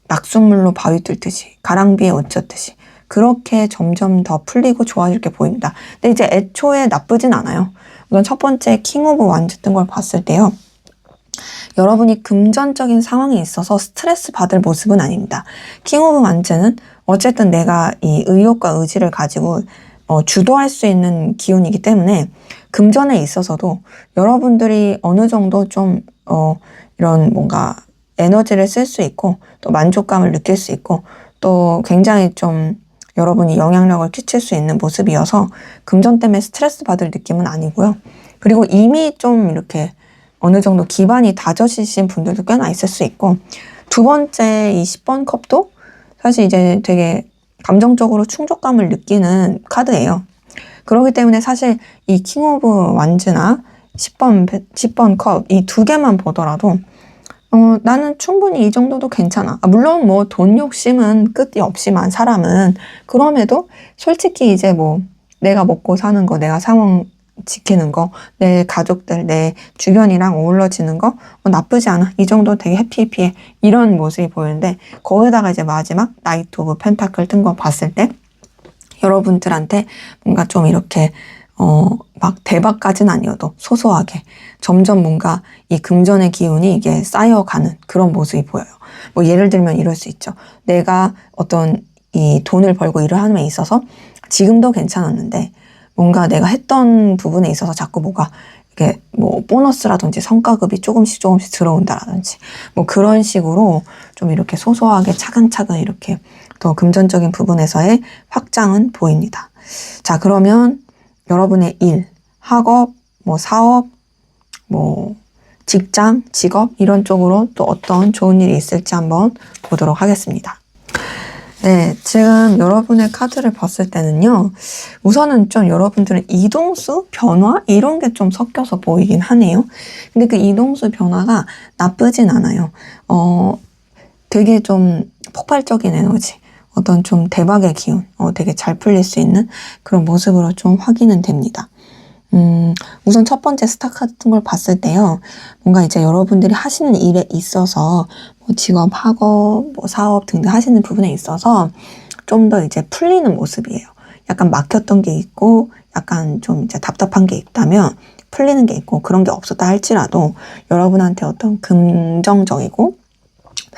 낙숫물로 바위 뚫듯이 가랑비에 옷 젖듯이 그렇게 점점 더 풀리고 좋아질 게 보입니다. 근데 이제 애초에 나쁘진 않아요. 우선 첫 번째 킹 오브 완즈 뜬 걸 봤을 때요. 여러분이 금전적인 상황에 있어서 스트레스 받을 모습은 아닙니다. 킹 오브 완즈는 어쨌든 내가 이 의욕과 의지를 가지고 주도할 수 있는 기운이기 때문에 금전에 있어서도 여러분들이 어느 정도 좀 이런 뭔가 에너지를 쓸 수 있고 또 만족감을 느낄 수 있고 또 굉장히 좀 여러분이 영향력을 끼칠 수 있는 모습이어서 금전 때문에 스트레스 받을 느낌은 아니고요. 그리고 이미 좀 이렇게 어느 정도 기반이 다져지신 분들도 꽤나 있을 수 있고 두 번째 이 10번 컵도 사실 이제 되게 감정적으로 충족감을 느끼는 카드예요. 그렇기 때문에 사실 이 킹 오브 완즈나 10번 컵 이 두 개만 보더라도 나는 충분히 이 정도도 괜찮아. 물론 뭐 돈 욕심은 끝이 없지만 사람은 그럼에도 솔직히 이제 뭐 내가 먹고 사는 거, 내가 상황 지키는 거, 내 가족들, 내 주변이랑 어우러지는 거 나쁘지 않아. 이 정도 되게 해피해피해. 이런 모습이 보이는데 거기다가 이제 마지막 나이트 오브 펜타클 뜬 거 봤을 때 여러분들한테 뭔가 좀 이렇게 막 대박까지는 아니어도 소소하게 점점 뭔가 이 금전의 기운이 이게 쌓여가는 그런 모습이 보여요. 뭐 예를 들면 이럴 수 있죠. 내가 어떤 이 돈을 벌고 일을 함에 있어서 지금도 괜찮았는데 뭔가 내가 했던 부분에 있어서 자꾸 뭐가 이게 뭐 보너스라든지 성과급이 조금씩 들어온다라든지 뭐 그런 식으로 좀 이렇게 소소하게 차근차근 이렇게 더 금전적인 부분에서의 확장은 보입니다. 자, 그러면 여러분의 일, 학업, 뭐 사업, 뭐 직장, 직업 이런 쪽으로 또 어떤 좋은 일이 있을지 한번 보도록 하겠습니다. 네, 지금 여러분의 카드를 봤을 때는요. 우선은 좀 여러분들은 이동수, 변화 이런 게 좀 섞여서 보이긴 하네요. 근데 그 이동수 변화가 나쁘진 않아요. 되게 좀 폭발적인 에너지, 어떤 좀 대박의 기운, 되게 잘 풀릴 수 있는 그런 모습으로 좀 확인은 됩니다. 우선 첫 번째 스타 같은 걸 봤을 때요. 뭔가 이제 여러분들이 하시는 일에 있어서 뭐 직업, 학업, 뭐 사업 등등 하시는 부분에 있어서 좀 더 이제 풀리는 모습이에요. 약간 막혔던 게 있고 약간 좀 이제 답답한 게 있다면 풀리는 게 있고 그런 게 없었다 할지라도 여러분한테 어떤 긍정적이고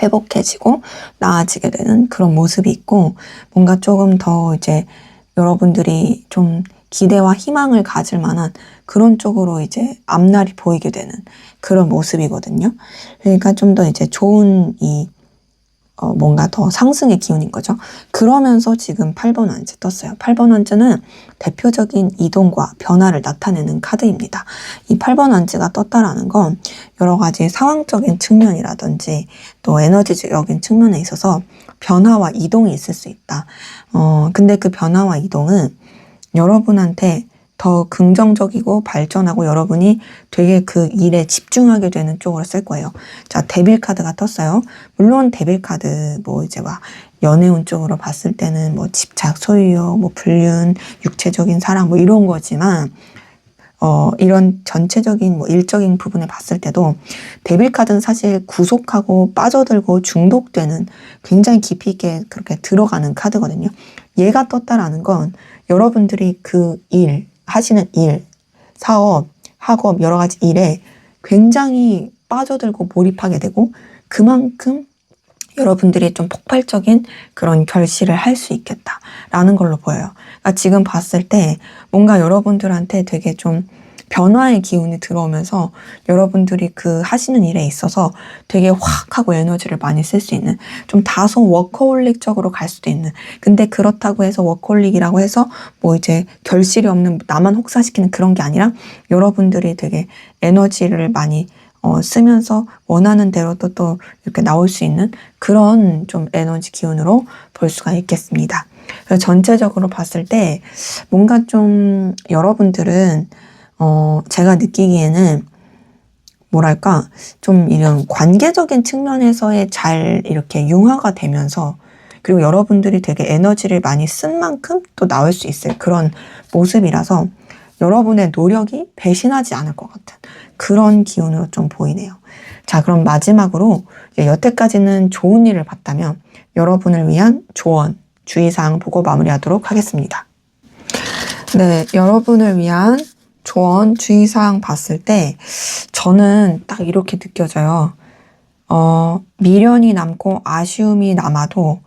회복해지고 나아지게 되는 그런 모습이 있고 뭔가 조금 더 이제 여러분들이 좀 기대와 희망을 가질 만한 그런 쪽으로 이제 앞날이 보이게 되는 그런 모습이거든요. 그러니까 좀 더 이제 좋은 뭔가 더 상승의 기운인 거죠. 그러면서 지금 8번 완즈 떴어요. 8번 완즈는 대표적인 이동과 변화를 나타내는 카드입니다. 이 8번 완즈가 떴다라는 건 여러 가지 상황적인 측면이라든지 또 에너지적인 측면에 있어서 변화와 이동이 있을 수 있다. 근데 그 변화와 이동은 여러분한테 더 긍정적이고 발전하고 여러분이 되게 그 일에 집중하게 되는 쪽으로 쓸 거예요. 자, 데빌 카드가 떴어요. 물론 데빌 카드 뭐 이제 막 연애운 쪽으로 봤을 때는 뭐 집착, 소유욕, 뭐 불륜, 육체적인 사랑 뭐 이런 거지만 이런 전체적인 뭐 일적인 부분에 봤을 때도 데빌 카드는 사실 구속하고 빠져들고 중독되는 굉장히 깊이 있게 그렇게 들어가는 카드거든요. 얘가 떴다라는 건 여러분들이 그 일, 하시는 일, 사업, 학업 여러 가지 일에 굉장히 빠져들고 몰입하게 되고 그만큼 여러분들이 좀 폭발적인 그런 결실을 할 수 있겠다라는 걸로 보여요. 그러니까 지금 봤을 때 뭔가 여러분들한테 되게 좀 변화의 기운이 들어오면서 여러분들이 그 하시는 일에 있어서 되게 확 하고 에너지를 많이 쓸 수 있는 좀 다소 워커홀릭적으로 갈 수도 있는 근데 그렇다고 해서 워커홀릭이라고 해서 뭐 이제 결실이 없는 나만 혹사시키는 그런 게 아니라 여러분들이 되게 에너지를 많이 쓰면서 원하는 대로 또 이렇게 나올 수 있는 그런 좀 에너지 기운으로 볼 수가 있겠습니다. 그래서 전체적으로 봤을 때 뭔가 좀 여러분들은 제가 느끼기에는 뭐랄까 좀 이런 관계적인 측면에서의 잘 이렇게 융화가 되면서 그리고 여러분들이 되게 에너지를 많이 쓴 만큼 또 나올 수 있을 그런 모습이라서 여러분의 노력이 배신하지 않을 것 같은 그런 기운으로 좀 보이네요. 자, 그럼 마지막으로 여태까지는 좋은 일을 봤다면 여러분을 위한 조언, 주의사항 보고 마무리하도록 하겠습니다. 네, 여러분을 위한 조언, 주의사항 봤을 때 저는 딱 이렇게 느껴져요. 미련이 남고 아쉬움이 남아도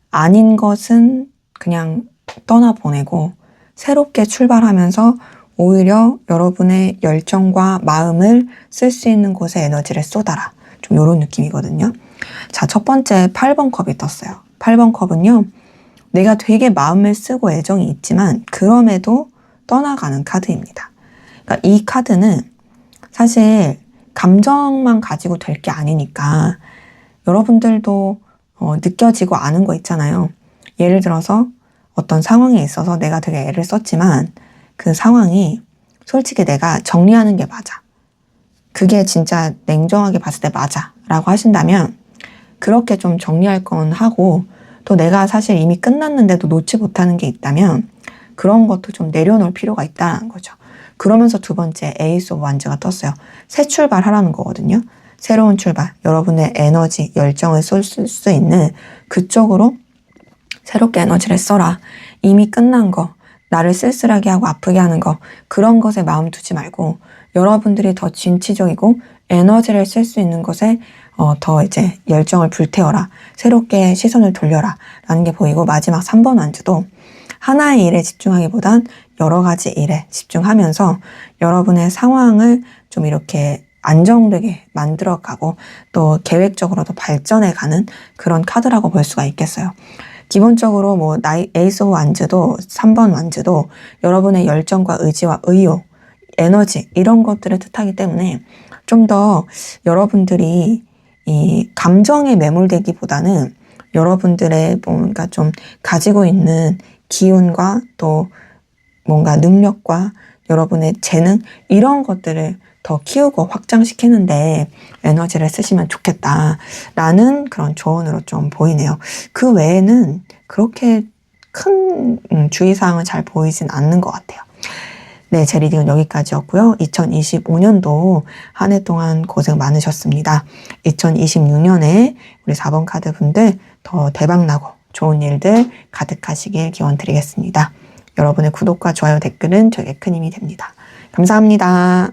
아닌 것은 그냥 떠나보내고 새롭게 출발하면서 오히려 여러분의 열정과 마음을 쓸 수 있는 곳에 에너지를 쏟아라. 좀 이런 느낌이거든요. 자, 첫 번째 8번 컵이 떴어요. 8번 컵은요. 내가 되게 마음을 쓰고 애정이 있지만 그럼에도 떠나가는 카드입니다. 그러니까 이 카드는 사실 감정만 가지고 될 게 아니니까 여러분들도 느껴지고 아는 거 있잖아요. 예를 들어서 어떤 상황에 있어서 내가 되게 애를 썼지만 그 상황이 솔직히 내가 정리하는 게 맞아. 그게 진짜 냉정하게 봤을 때 맞아. 라고 하신다면 그렇게 좀 정리할 건 하고 또 내가 사실 이미 끝났는데도 놓지 못하는 게 있다면 그런 것도 좀 내려놓을 필요가 있다는 거죠. 그러면서 두 번째 에이스 오브 완즈가 떴어요. 새 출발하라는 거거든요. 새로운 출발, 여러분의 에너지, 열정을 쏠 수 있는 그쪽으로 새롭게 에너지를 써라. 이미 끝난 거, 나를 쓸쓸하게 하고 아프게 하는 거, 그런 것에 마음 두지 말고 여러분들이 더 진취적이고 에너지를 쓸 수 있는 것에 더 이제 열정을 불태워라. 새롭게 시선을 돌려라. 라는 게 보이고 마지막 3번 완주도 하나의 일에 집중하기보단 여러 가지 일에 집중하면서 여러분의 상황을 좀 이렇게 안정되게 만들어가고 또 계획적으로도 발전해가는 그런 카드라고 볼 수가 있겠어요. 기본적으로 뭐 에이스 오브 완즈도 3번 완즈도 여러분의 열정과 의지와 의욕, 에너지 이런 것들을 뜻하기 때문에 좀 더 여러분들이 이 감정에 매몰되기보다는 여러분들의 뭔가 좀 가지고 있는 기운과 또 뭔가 능력과 여러분의 재능 이런 것들을 더 키우고 확장시키는데 에너지를 쓰시면 좋겠다라는 그런 조언으로 좀 보이네요. 그 외에는 그렇게 큰 주의사항은 잘 보이진 않는 것 같아요. 네, 제 리딩은 여기까지였고요. 2025년도 한 해 동안 고생 많으셨습니다. 2026년에 우리 4번 카드 분들 더 대박나고 좋은 일들 가득하시길 기원 드리겠습니다. 여러분의 구독과 좋아요, 댓글은 저에게 큰 힘이 됩니다. 감사합니다.